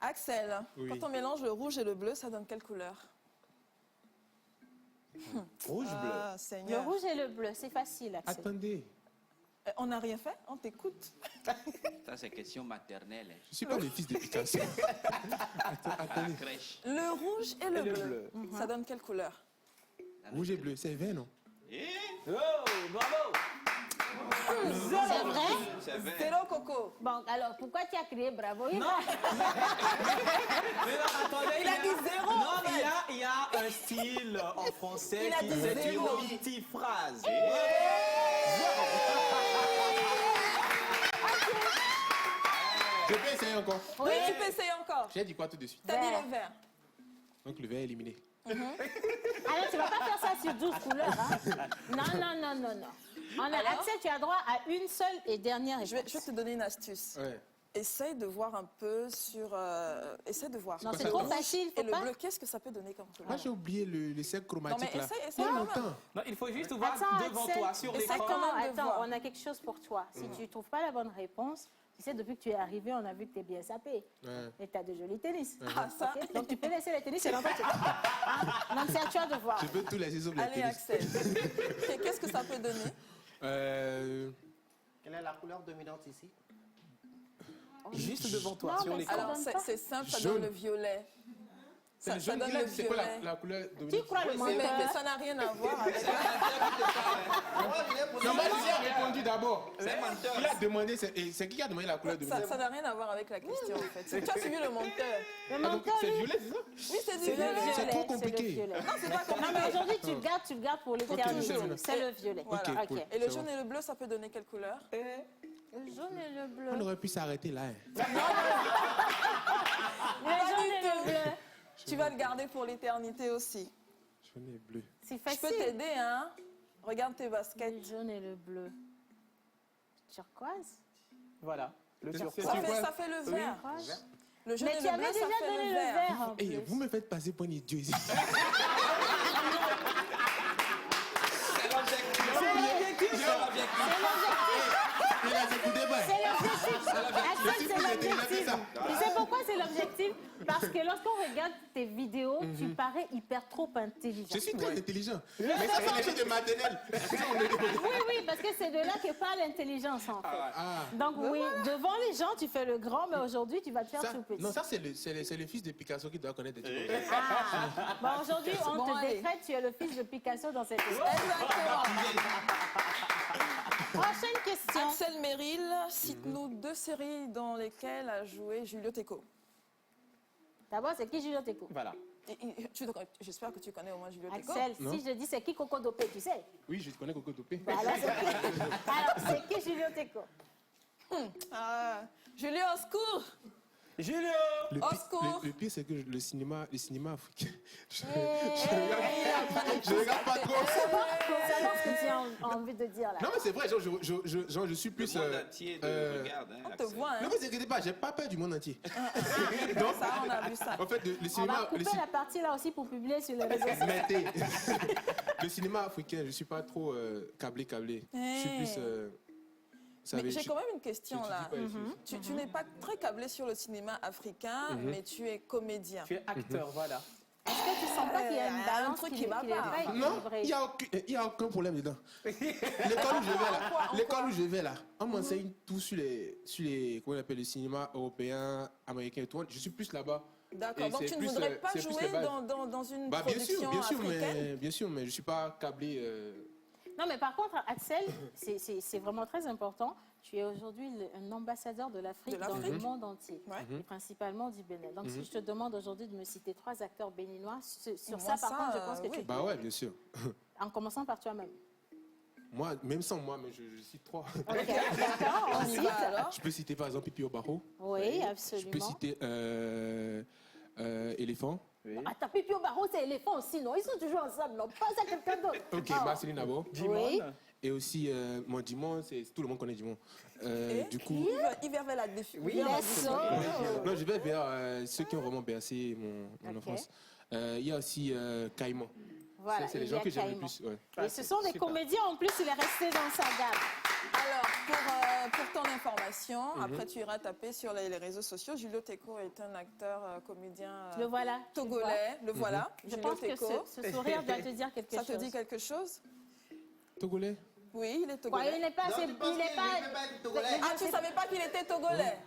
Axel, quand on mélange le rouge et le bleu, ça donne quelle couleur? Rouge-bleu. Ah, Seigneur. Le rouge et le bleu, c'est facile, Axel. Attendez. On n'a rien fait, on t'écoute. Ça, c'est question maternelle. Je ne suis pas le fils de Picasso. Attendez. Crèche. Le rouge et le bleu, ça donne quelle couleur? Rouge et bleu, c'est vert, non? Eh? Oh, bravo! C'est vrai? vert. Zéro coco. Bon, alors pourquoi tu as crié bravo? Non. Mais non, attendez, Il a dit zéro, Non, en fait. il y a un style en français Il a qui dit c'est une zéro. multi-phrase. Je peux essayer encore. Oui, tu peux essayer encore. J'ai dit quoi tout de suite? T'as dit le vert. Donc le vert est éliminé. Alors, tu vas pas faire ça sur 12 couleurs. Hein? Non. Alors? Axel, tu as droit à une seule et dernière réponse. Je vais te donner une astuce. Ouais. Essaye de voir un peu sur... essaye de voir. Non, c'est c'est trop trop facile, Et faut le pas. bleu, qu'est-ce que ça peut donner comme couleur? Moi j'ai oublié le cercle Non, chromatique mais là. essaye Il y a quand même. longtemps. Non, il faut juste voir Attends, devant Axel, toi, sur essaie l'écran. quand même de Attends, voir. on a quelque chose pour toi. Si tu trouves pas la bonne réponse, tu sais, depuis que tu es arrivé, on a vu que tu es bien sapé. Ouais. Et tu as de jolis tennis. Ah, ça. Ok? Donc, tu peux laisser les tennis et l'endroit. Donc, c'est à toi de voir. Je peux tout laisser sauf les Allez, tennis. Axel. Ok, qu'est-ce que ça peut donner? Quelle est la couleur dominante ici? Juste devant toi, Non, sur mais l'écran. Alors, donne pas. c'est simple, ça Jaune. donne le violet. C'est le Ça jaune donne qu'il a le dit, c'est quoi violet. la couleur Tu dominante? crois le Oui, mais menteur? ça n'a rien à voir avec... Non, moi j'ai répondu d'abord. C'est un menteur. Il a demandé, c'est qui qui a demandé la couleur dominante? Ça n'a rien à voir avec la question, en fait. Tu as suivi le monteur. Le Ah, donc menteur, c'est lui, violet, c'est ça? Oui, c'est du c'est le violet. violet. C'est trop le compliqué. violet. Non, c'est pas Non, compliqué. mais aujourd'hui, tu le gardes pour l'éternité. je sais bien. C'est le violet. Voilà. Ok, cool. Et le C'est jaune bon. et le bleu, ça peut donner quelle couleur? Le jaune et le bleu. On aurait pu s'arrêter là. Hein. Le jaune et le bleu. Tu vas le garder pour l'éternité aussi. Jaune et bleu. C'est Je peux facile. t'aider, hein? Regarde tes Le baskets. jaune et le bleu. Turquoise. Voilà. Le C'est turquoise. quoi? Ça fait le vert. Turquoise. Le jaune Mais et tu le bleu, avais ça déjà fait donné le le vert. vert en Et plus. vous me faites passer pour une idiot ici. Il a écouté pas. C'est l'objectif. Axel, c'est Il a fait l'objectif. ça. Tu sais pourquoi c'est l'objectif? Parce que lorsqu'on regarde tes vidéos, tu parais hyper trop intelligent. Je suis très intelligent. Mais ça fait les choses de maternelle. Oui, parce que c'est de là que part l'intelligence en fait. Ah. Donc oui, devant les gens, tu fais le grand, mais aujourd'hui, tu vas te faire Ça- tout petit. non, ça c'est le fils de Picasso qui doit connaître des trucs. Ah. Bon, aujourd'hui, on Bon, te allez. décrète, tu es le fils de Picasso dans cette histoire. Exactement. Prochaine question. Axel Merrill, cite-nous 2 séries dans lesquelles a joué Julio Teco. D'abord, c'est qui Julio Teco? Voilà. J'espère que tu connais au moins Julio Teco. Axel, Non. si je dis c'est qui Coco Dopé, tu sais? Oui, je connais Coco Topé. Bah, alors, c'est qui Julio Teco? Ah, Julio, au secours! Julio! Au Le pire, c'est que le cinéma africain, je Je regarde pas trop. savoir ce que tu as envie de dire là. Non, mais c'est vrai, genre, je suis plus. Le monde entier regarde. Hein, On te Axel. voit, hein? Ne vous inquiétez pas, j'ai pas peur du monde entier. Ça, on a vu ça. En fait, le On va cinéma. couper la partie là aussi pour publier sur les réseaux sociaux. Mettez. Le cinéma africain, je suis pas trop câblé. Je suis plus. vous Mais savez, j'ai je- quand même une question je dis là. pas les choses. Tu n'es pas très câblé sur le cinéma africain, mais tu es comédien. Tu es acteur, voilà. Est-ce que tu sens pas qu'il y a une balance truc qui qui va n'est pas. pas Non, équilibrée? il y a aucun problème dedans. L'école où je vais là, on m'enseigne tout sur les comment on appelle le cinéma européen, américain et tout. Je suis plus là-bas. D'accord, Et donc c'est tu ne plus, voudrais pas c'est plus jouer les bases. dans une Bah, production africaine? bien sûr, mais je suis pas câblé. Non, mais par contre, Axel, c'est vraiment très important. Tu es aujourd'hui un ambassadeur de l'Afrique dans le monde entier, et principalement du Bénin. Donc, si je te demande aujourd'hui de me citer 3 acteurs béninois, sur Moi, ça, par contre, je pense que tu Bah ouais, bien sûr. En commençant par toi-même. Moi, même sans moi, mais je cite 3. Ok, d'accord, on y cite. va alors. Je peux citer par exemple Pipi Obaro. Oui, Je absolument. peux citer Éléphant. Attends, Pipi Obaro, c'est éléphant aussi, non? Ils sont toujours ensemble, non? Pas à quelqu'un d'autre. Ok, Oh. Marceline Nabo. Oui. Et aussi, mon Dimon, tout le monde connaît Dimon. Du coup, Il va vers la défi. non, je vais vers ceux qui ont vraiment bercé mon enfance. Il y a aussi Caïman. Voilà, C'est les il y a gens que j'aime le Caïman. plus. Ouais. Et ce sont des comédiens, en plus, il est resté dans sa gamme. Alors, pour ton information, après tu iras taper sur les réseaux sociaux. Julio Teco est un acteur, comédien Le voilà. tu togolais. vois. Le voilà, Je Julio pense que Teco. ce sourire doit te dire quelque chose. Ça te dit quelque chose? Togolais. Oui, il est Quoi, togolais. il n'est pas... Donc, tu penses qu'il ne peut pas être togolais? Ah, tu ne savais pas qu'il était togolais?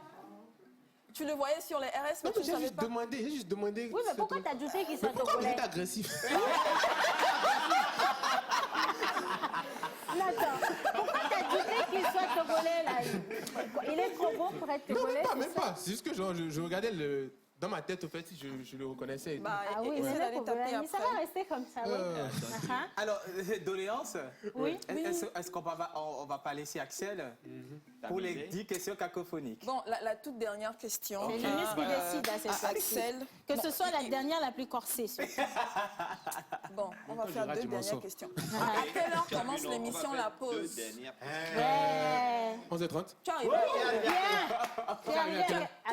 Tu le voyais sur les RS, mais Non, tu mais ne savais pas. j'ai juste demandé. Oui, mais pourquoi t'as douté qu'il soit Pourquoi vous togolais? êtes agressif? Attends, pourquoi t'as douté qu'il soit togolais? Congolais, là. Il est trop beau pour être Non, Congolais. même pas, c'est même ça? pas. C'est juste que genre, je regardais dans ma tête, au fait, je le reconnaissais. Et tout. Bah, Ah oui, essaie c'est d'aller vrai, taper mais ça après. va rester comme ça, oui. Ah, Alors, doléance. Oui. Est-ce qu'on va pas laisser Axel pour les T'amuser. 10 questions cacophoniques? Bon, la toute dernière question. C'est Linus qui décide à cette à fois-ci. Axel. Que ce Bon, soit la dernière la plus corsée. surtout. Bon, on va Quand faire je rate, deux je m'en dernières sors. questions. À quelle heure commence Non, on va l'émission, faire la deux pause? dernières. Ouais. 11h30. Tu arrives Bien. Tu es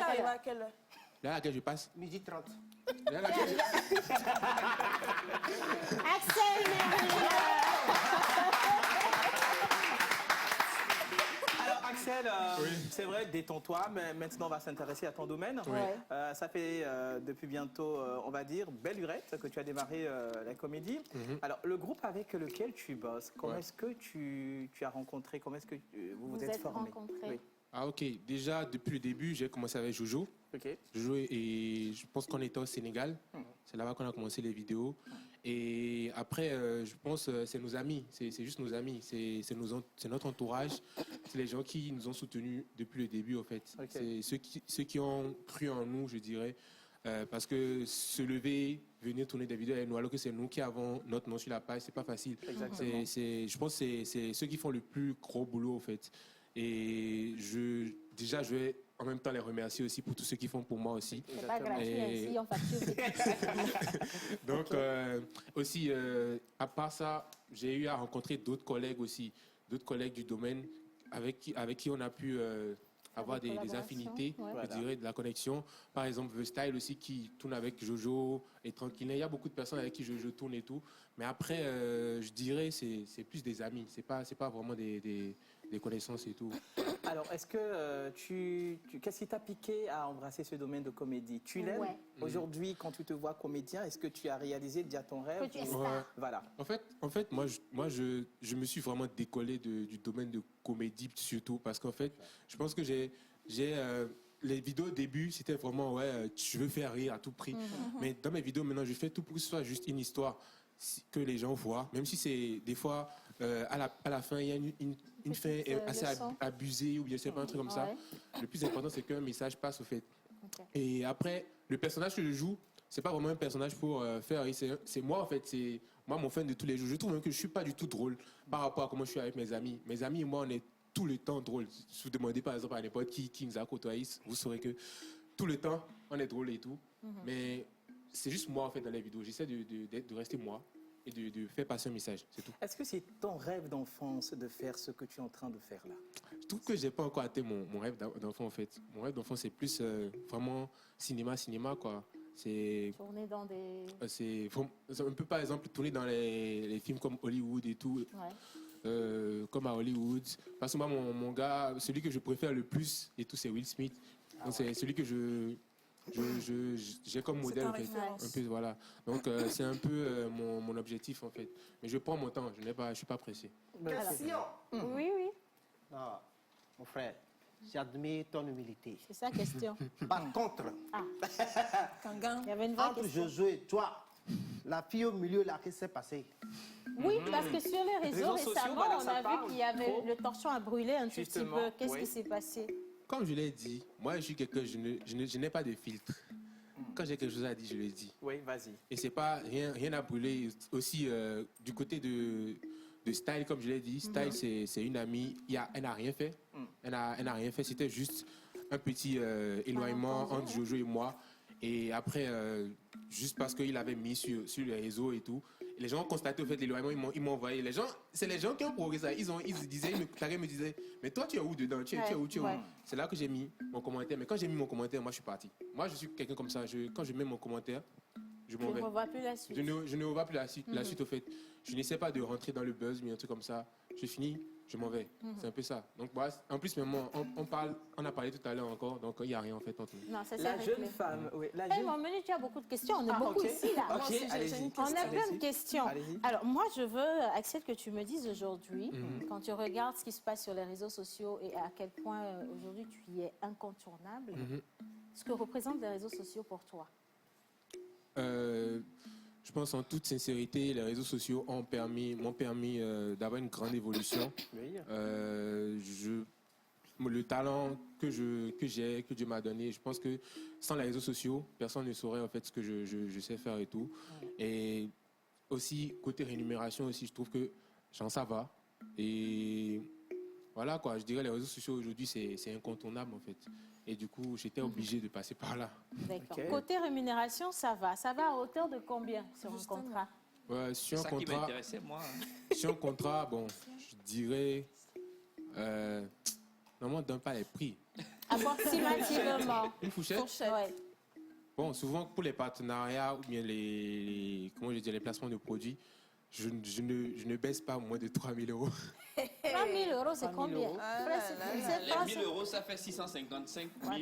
arrivé à quelle heure? Là, à laquelle je passe. Midi 30. Là, à laquelle Axel Merveilleux. Alors, Axel, c'est vrai, détends-toi, mais maintenant on va s'intéresser à ton domaine. Ouais. Ça fait depuis bientôt, on va dire, belle lurette que tu as démarré la comédie. Alors, le groupe avec lequel tu bosses, comment est-ce que tu as rencontré, comment est-ce que vous Vous êtes êtes formé? rencontrés. Ah, ok. Déjà, depuis le début, j'ai commencé avec Jojo. Ok. Jojo, et je pense qu'on était au Sénégal. C'est là-bas qu'on a commencé les vidéos. Et après, je pense c'est nos amis. C'est juste nos amis. C'est notre entourage. C'est les gens qui nous ont soutenus depuis le début, en fait. Ok. C'est ceux qui ont cru en nous, je dirais. Parce que se lever, venir tourner des vidéos avec nous, alors que c'est nous qui avons notre nom sur la page, c'est pas facile. Exactement. Je pense que c'est ceux qui font le plus gros boulot, en fait. Et je vais en même temps les remercier aussi pour tout ce qu'ils font pour moi aussi. C'est pas gratuit, Et- ainsi on facture. Donc, aussi, à part ça, j'ai eu à rencontrer d'autres collègues aussi, d'autres collègues du domaine avec qui on a pu avoir des affinités, ouais. je dirais, de la connexion. Par exemple, The Style aussi qui tourne avec Jojo et Tranquille. Il y a beaucoup de personnes avec qui je tourne et tout. Mais après, je dirais c'est plus des amis. C'est pas vraiment des connaissances et tout. Alors, est-ce que qu'est-ce qui t'a piqué à embrasser ce domaine de comédie? Tu l'aimes? Ouais. Aujourd'hui, quand tu te vois comédien, est-ce que tu as réalisé déjà ton rêve? Que tu es ou- star. Voilà. En fait, moi, je me suis vraiment décollé du domaine de comédie surtout parce qu'en fait, je pense que j'ai les vidéos au début, c'était vraiment je veux faire rire à tout prix. Mais dans mes vidéos maintenant, je fais tout pour que ce soit juste une histoire que les gens voient, même si c'est des fois à la fin il y a une fin assez leçon. abusée ou bien c'est pas un truc comme ça. Le plus important c'est qu'un message passe au fait. Ok. Et après, le personnage que je joue, c'est pas vraiment un personnage pour faire rire. C'est moi, en fait. C'est moi, mon fan de tous les jours. Je trouve même que je suis pas du tout drôle par rapport à comment je suis avec mes amis. Mes amis et moi, on est tout le temps drôle. Si vous demandez par exemple à n'importe qui nous a côtoyé, vous saurez que tout le temps, on est drôle et tout. Mais c'est juste moi, en fait, dans les vidéos. J'essaie de rester moi et de faire passer un message. C'est tout. Est-ce que c'est ton rêve d'enfance de faire ce que tu es en train de faire là? Je trouve que j'ai pas encore atteint mon rêve d'enfant, en fait. Mon rêve d'enfant, c'est plus vraiment cinéma, quoi. C'est Tourner dans des... on peut par exemple tourner dans les films comme Hollywood et tout, comme à Hollywood. Parce que moi, mon gars, celui que je préfère le plus et tout, c'est Will Smith. Donc c'est celui que j'ai comme modèle, en fait. Un peu, voilà. Donc c'est un peu mon objectif, en fait. Mais je prends mon temps, je suis pas pressé. Question. Oui, oui. Non, mon frère, j'admire ton humilité. C'est ça la question. Par contre, Il y avait une vraie entre question. Jojo et toi, la fille au milieu là, qu'est-ce qui s'est passé? Oui, parce que sur les réseaux sociaux, récemment, voilà, on ça a parle vu qu'il y avait trop. le torchon a brûlé un tout petit Justement, peu. Qu'est-ce oui. qui s'est passé? Comme je l'ai dit, moi, je suis quelqu'un, je n'ai pas de filtre. Quand j'ai quelque chose à dire, je le dis. Oui, vas-y. Et c'est pas rien à brûler. Aussi, du côté de Style, comme je l'ai dit, Style, c'est une amie. Elle n'a rien fait. Elle n'a rien fait. C'était juste un petit éloignement entre Jojo et moi. Et après, juste parce qu'il avait mis sur les réseaux et tout, les gens ont constaté au fait l'éloignement, ils m'ont envoyé. C'est les gens qui ont provoqué ça. Ils disaient, Tarek me disait, mais toi tu es où dedans? Tu es où? C'est là que j'ai mis mon commentaire. Mais quand j'ai mis mon commentaire, moi je suis parti. Moi je suis quelqu'un comme ça. Quand je mets mon commentaire, je m'en Je vais. ne revois plus la suite. Je ne revois plus la suite au fait. Je n'essaie pas de rentrer dans le buzz, mais un truc comme ça. Je finis, je m'en vais. C'est un peu ça. Donc, en plus, même on a parlé tout à l'heure encore, donc il n'y a rien en fait entre nous. Non, ça, c'est La réglé. jeune femme, oui. La Eh, jeune... mon menu, tu as beaucoup de questions. On est Ah, beaucoup ok. ici, là. Ok, Moi aussi, allez-y. On a plein Allez-y. de questions. Allez-y. Alors, moi, je veux, Axel, que tu me dises aujourd'hui, quand tu regardes ce qui se passe sur les réseaux sociaux et à quel point aujourd'hui tu y es incontournable, ce que représentent les réseaux sociaux pour toi. Je pense en toute sincérité, les réseaux sociaux m'ont permis d'avoir une grande évolution. Oui. le talent que j'ai, que Dieu m'a donné. Je pense que sans les réseaux sociaux, personne ne saurait en fait ce que je sais faire et tout. Et aussi, côté rémunération aussi, je trouve que ça va. Et voilà quoi, je dirais les réseaux sociaux aujourd'hui, c'est incontournable en fait. Et du coup, j'étais obligé de passer par là. D'accord. Côté rémunération, ça va. Ça va à hauteur de combien sur un contrat? Ouais, sur un C'est ça qui contrat, m'intéressait, moi. hein. sur un contrat, bon, je dirais... normalement, on ne donne pas les prix. Approximativement. Une fourchette? Ouais. Bon, souvent pour les partenariats ou bien comment je dis, les placements de produits, je ne baisse pas moins de 3 000 euros. 3 000 euros, c'est 3 000 combien? euros. Les 1 000 euros, ça fait 655 000.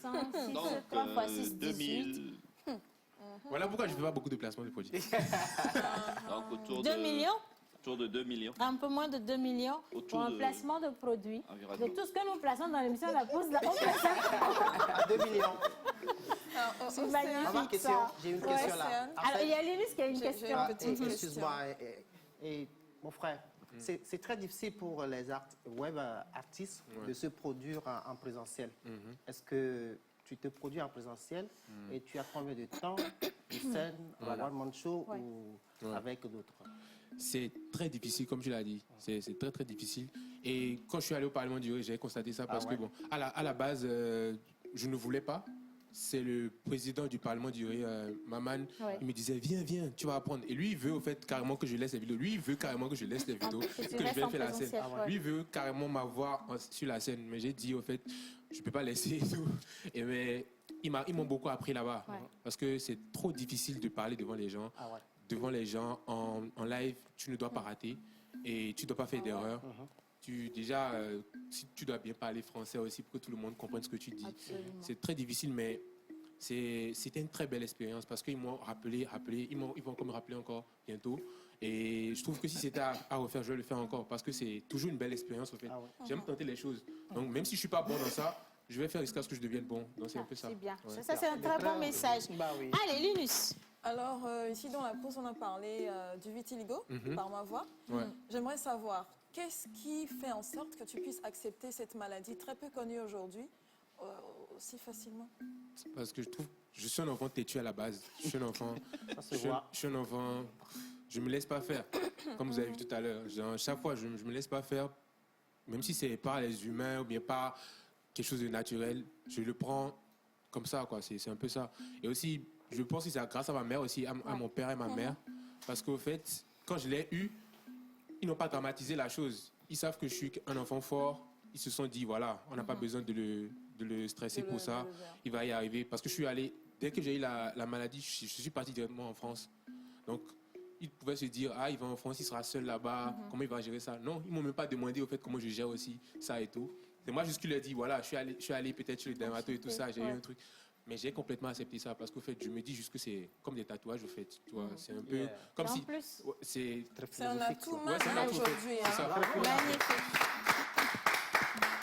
600, Donc, 3 fois 6, 2 000. Voilà pourquoi je ne fais pas beaucoup de placements de produits. Donc, autour 2 de, millions? autour de 2 millions. Un peu moins de 2 millions pour un placement de produits. Environ. De tout ce que nous plaçons dans l'émission La Pause, on place ça. 2 millions. C'est magnifique, ça. J'ai une question là. Alors, il y a Linus qui a une question. Excuse-moi, et mon frère, c'est très difficile pour les web artistes de se produire en présentiel. Est-ce que tu te produis en présentiel et tu as combien de temps de scène, one-man show ou avec d'autres? C'est très difficile, comme tu l'as dit. C'est très, très difficile. Et quand je suis allé au Parlement du Ré, j'ai constaté ça parce que, bon, à la base, je ne voulais pas. C'est le président du Parlement du Ré, Maman, il me disait, viens, tu vas apprendre. Et lui, il veut au fait carrément que je laisse les vidéos. Lui, il veut carrément que je laisse les vidéos, que je vienne faire la scène. Lui, il veut carrément m'avoir sur la scène. Mais j'ai dit, au fait, je ne peux pas laisser et tout. Et mais, ils m'ont beaucoup appris là-bas. Parce que c'est trop difficile de parler devant les gens. Devant les gens, en live, tu ne dois pas rater. Et tu ne dois pas faire d'erreur. Déjà, si tu dois bien parler français aussi pour que tout le monde comprenne ce que tu dis. C'est très difficile, mais c'était une très belle expérience parce qu'ils m'ont rappelé, ils vont encore me rappeler encore bientôt. Et je trouve que si c'était à refaire, je vais le faire encore parce que c'est toujours une belle expérience en fait. J'aime tenter les choses. Donc même si je ne suis pas bon dans ça, je vais faire jusqu'à ce que je devienne bon. Donc c'est un peu ça. C'est bien. Ça, c'est un très bon message. Allez, Linus. Alors, ici dans la pause, on a parlé du vitiligo par ma voix. J'aimerais savoir, qu'est-ce qui fait en sorte que tu puisses accepter cette maladie très peu connue aujourd'hui aussi facilement? Parce que je trouve, je suis un enfant têtu à la base. Je suis un enfant, je me laisse pas faire, comme vous avez vu tout à l'heure. Chaque fois, je me laisse pas faire, même si c'est par les humains ou bien par quelque chose de naturel, je le prends comme ça, quoi. C'est un peu ça. Et aussi, je pense que c'est grâce à ma mère aussi, à mon père et ma mère, parce qu'au fait, quand je l'ai eu, ils n'ont pas dramatisé la chose. Ils savent que je suis un enfant fort. Ils se sont dit, voilà, on n'a pas besoin de le stresser pour ça. Il va y arriver. Parce que je suis allé, dès que j'ai eu la maladie, je suis parti directement en France. Donc, ils pouvaient se dire, ah, il va en France, il sera seul là-bas. Comment il va gérer ça? Non, ils ne m'ont même pas demandé au fait comment je gère aussi ça et tout. C'est moi juste qui leur ai dit, voilà, je suis allé peut-être chez le dermato et tout ça, j'ai eu un truc. Mais j'ai complètement accepté ça parce qu'au fait, je me dis juste que c'est comme des tatouages, au fait. Tu vois, c'est un peu comme si. C'est un atout aujourd'hui. Magnifique.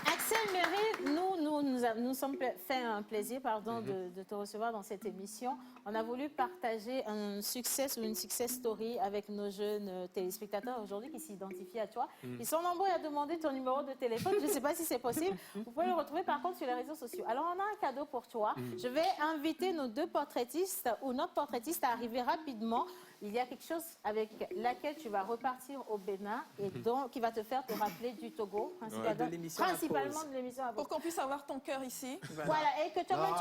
Axel Meryl, nous sommes fait un plaisir de te recevoir dans cette émission. On a voulu partager un succès ou une success story avec nos jeunes téléspectateurs aujourd'hui qui s'identifient à toi. Ils sont nombreux à demander ton numéro de téléphone. Je ne sais pas si c'est possible. Vous pouvez le retrouver par contre sur les réseaux sociaux. Alors, on a un cadeau pour toi. Je vais inviter nos deux portraitistes ou notre portraitiste à arriver rapidement. Il y a quelque chose avec laquelle tu vas repartir au Bénin et donc qui va te faire te rappeler du Togo, principalement de l'émission. Pour qu'on puisse avoir ton cœur ici. Voilà, et que toi-même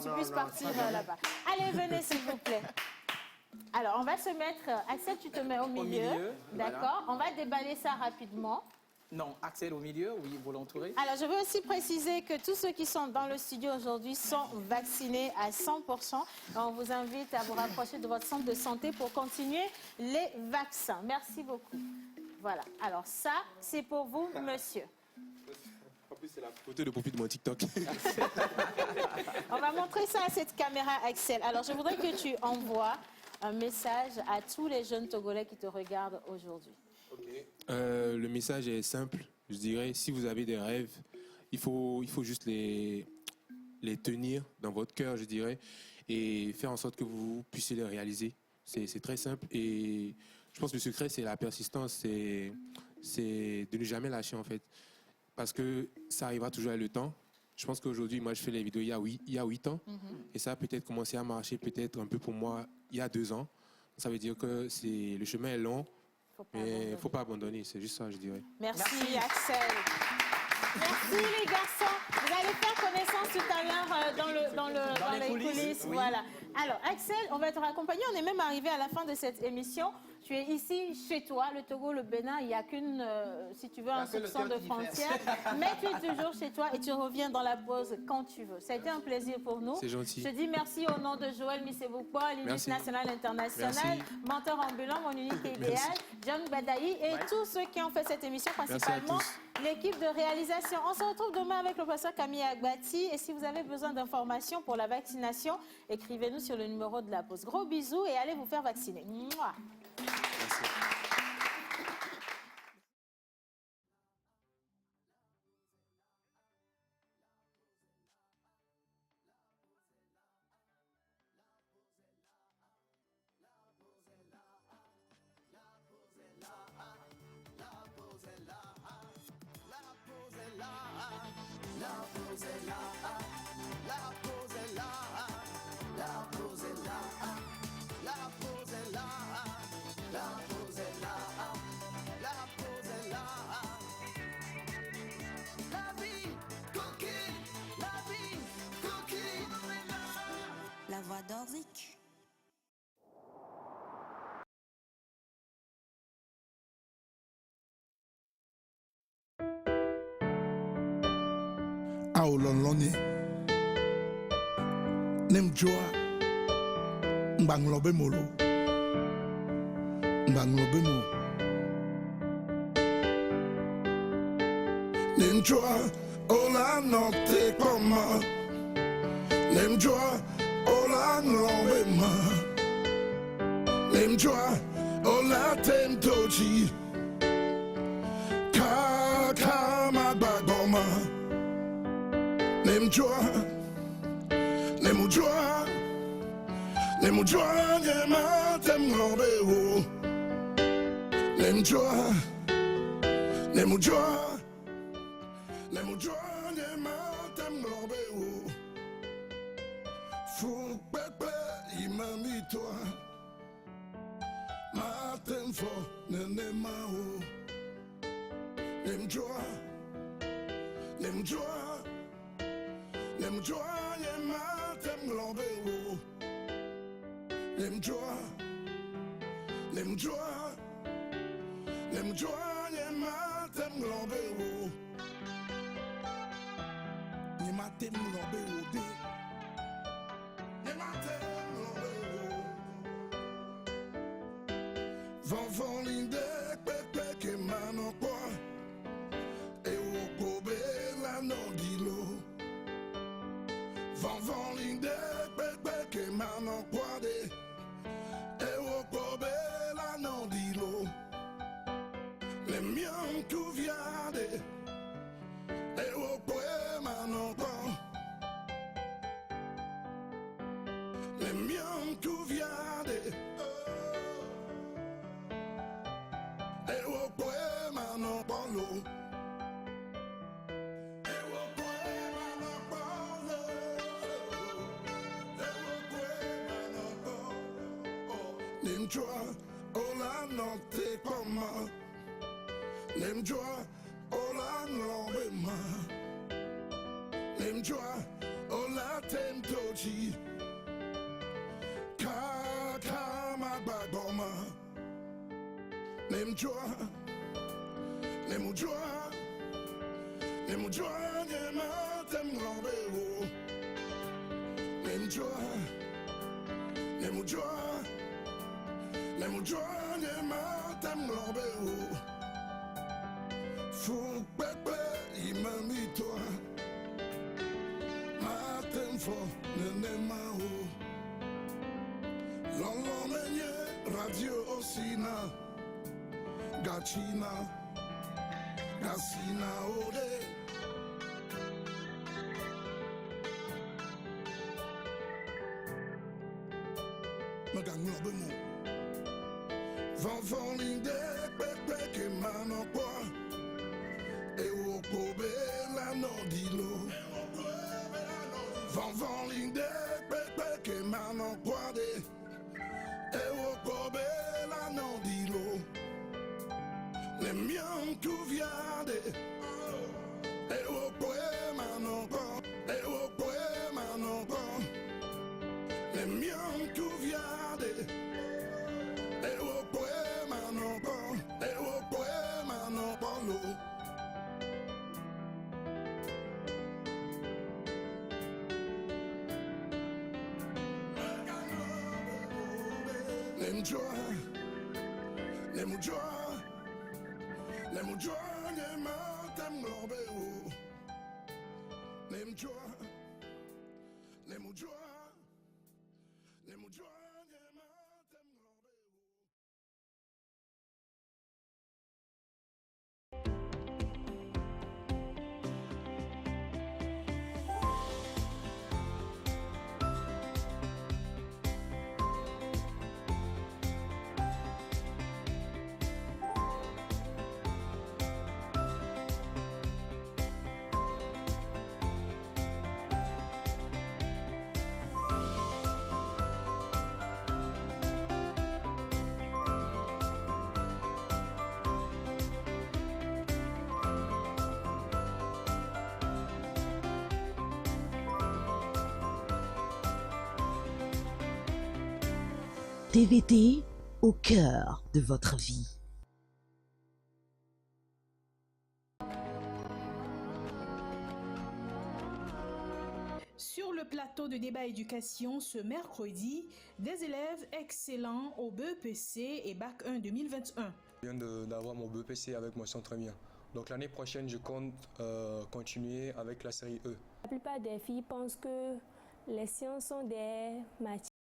tu puisses partir là-bas. Allez, venez s'il vous plaît. Alors, on va se mettre... Axel, tu te mets au milieu. D'accord. On va déballer ça rapidement. Non, Axel au milieu, oui, vous l'entourez. Alors, je veux aussi préciser que tous ceux qui sont dans le studio aujourd'hui sont vaccinés à 100%. On vous invite à vous rapprocher de votre centre de santé pour continuer les vaccins. Merci beaucoup. Voilà. Alors ça, c'est pour vous, monsieur. En plus, c'est la photo de profil de mon TikTok. On va montrer ça à cette caméra, Axel. Alors, je voudrais que tu envoies un message à tous les jeunes Togolais qui te regardent aujourd'hui. Le message est simple, je dirais. Si vous avez des rêves, il faut juste les tenir dans votre cœur, je dirais, et faire en sorte que vous puissiez les réaliser. C'est très simple. Et je pense que le secret, c'est la persistance, c'est de ne jamais lâcher, en fait. parce que ça arrivera toujours avec le temps. Je pense qu'aujourd'hui, moi, je fais les vidéos il y a 8 ans. Et ça a peut-être commencé à marcher peut-être un peu pour moi il y a 2 ans. Ça veut dire que le chemin est long, mais il ne faut pas abandonner. C'est juste ça, je dirais. Merci, Axel. Merci les garçons. Vous allez faire connaissance tout à l'heure dans les coulisses. Oui. Voilà. Alors, Axel, on va te raccompagner. On est même arrivé à la fin de cette émission. Tu es ici chez toi, le Togo, le Bénin. Il n'y a qu'une, si tu veux, un soupçon de frontière. Mais tu es toujours chez toi et tu reviens dans la pause quand tu veux. Ça a été un plaisir pour nous. C'est gentil. Je dis merci au nom de Joël Missebouko, l'unité Merci. nationale internationale, Merci. menteur ambulant, mon unité idéale, John Badaï et tous ceux qui ont fait cette émission, principalement l'équipe de réalisation. On se retrouve demain avec le professeur Camille Agbati. Et si vous avez besoin d'informations pour la vaccination, écrivez-nous sur le numéro de la pause. Gros bisous et allez vous faire vacciner. Mouah. La voix d'Orzik. Aolonlone Nemjoa Mbanglobe Molo Mbanglobe Mo Nemjoa Ola Note Koma Nemjoa Ola Nglobe Ma Nemjoa Ola Temtoji Kama Bagoma Nemjoa Nemujua Nemujua Yema Temlobe Wo Nemjoa Nemujua Nemujua Yema Temlobe Wo Fou Pepe Imamitoa Matemfo Nenema Wo Nemjoa Nemjoa Nemjoa Yema Temlobe Wo Nemjoa Nemjoa Nemjoa Yema Temlobe Wo Yema Temlobe Wo de Yema Temlobe Wo Vanvan linde pepe ke manokwa E wo kobe la nodilo Vanvan linde pepe ke manokwa de E wo kobe la nodilo Le miens tout viade E wo koe manokwa Le miens tout viade E wo koe manokwa lo Nemjoa Ola Note Koma Nemjoa Ola Nglobe Ma Nemjoa Ola Temtoji Kama Bagoma Nemjoa Nemujua Nemujua Yema Temlobe Wo Nemjoa Nemujua Nemujua Yema Temlobe Wo Fou Pepe Imamitoa Matemfo Nenema Wo Lolo Menye Radio Osina Gachina Gasina Ode Maganglobe Mo Vanvan linde pepe ke manokwa E wo kobe tout vient de et au poème non pas et au poème non pas les miens tout vient de et au poème non pas et au poème non pas l'eau. Les mjoa, les mjoa, les mjoa, les matem globe ou. Les mjoa, les mjoa, les mjoa, les matem globe ou. TVT au cœur de votre vie. Sur le plateau de débat éducation ce mercredi, des élèves excellents au BEPC et Bac 1 2021. Je viens d'avoir mon BEPC avec mention très bien. Donc l'année prochaine, je compte continuer avec la série E. La plupart des filles pensent que les sciences sont des matières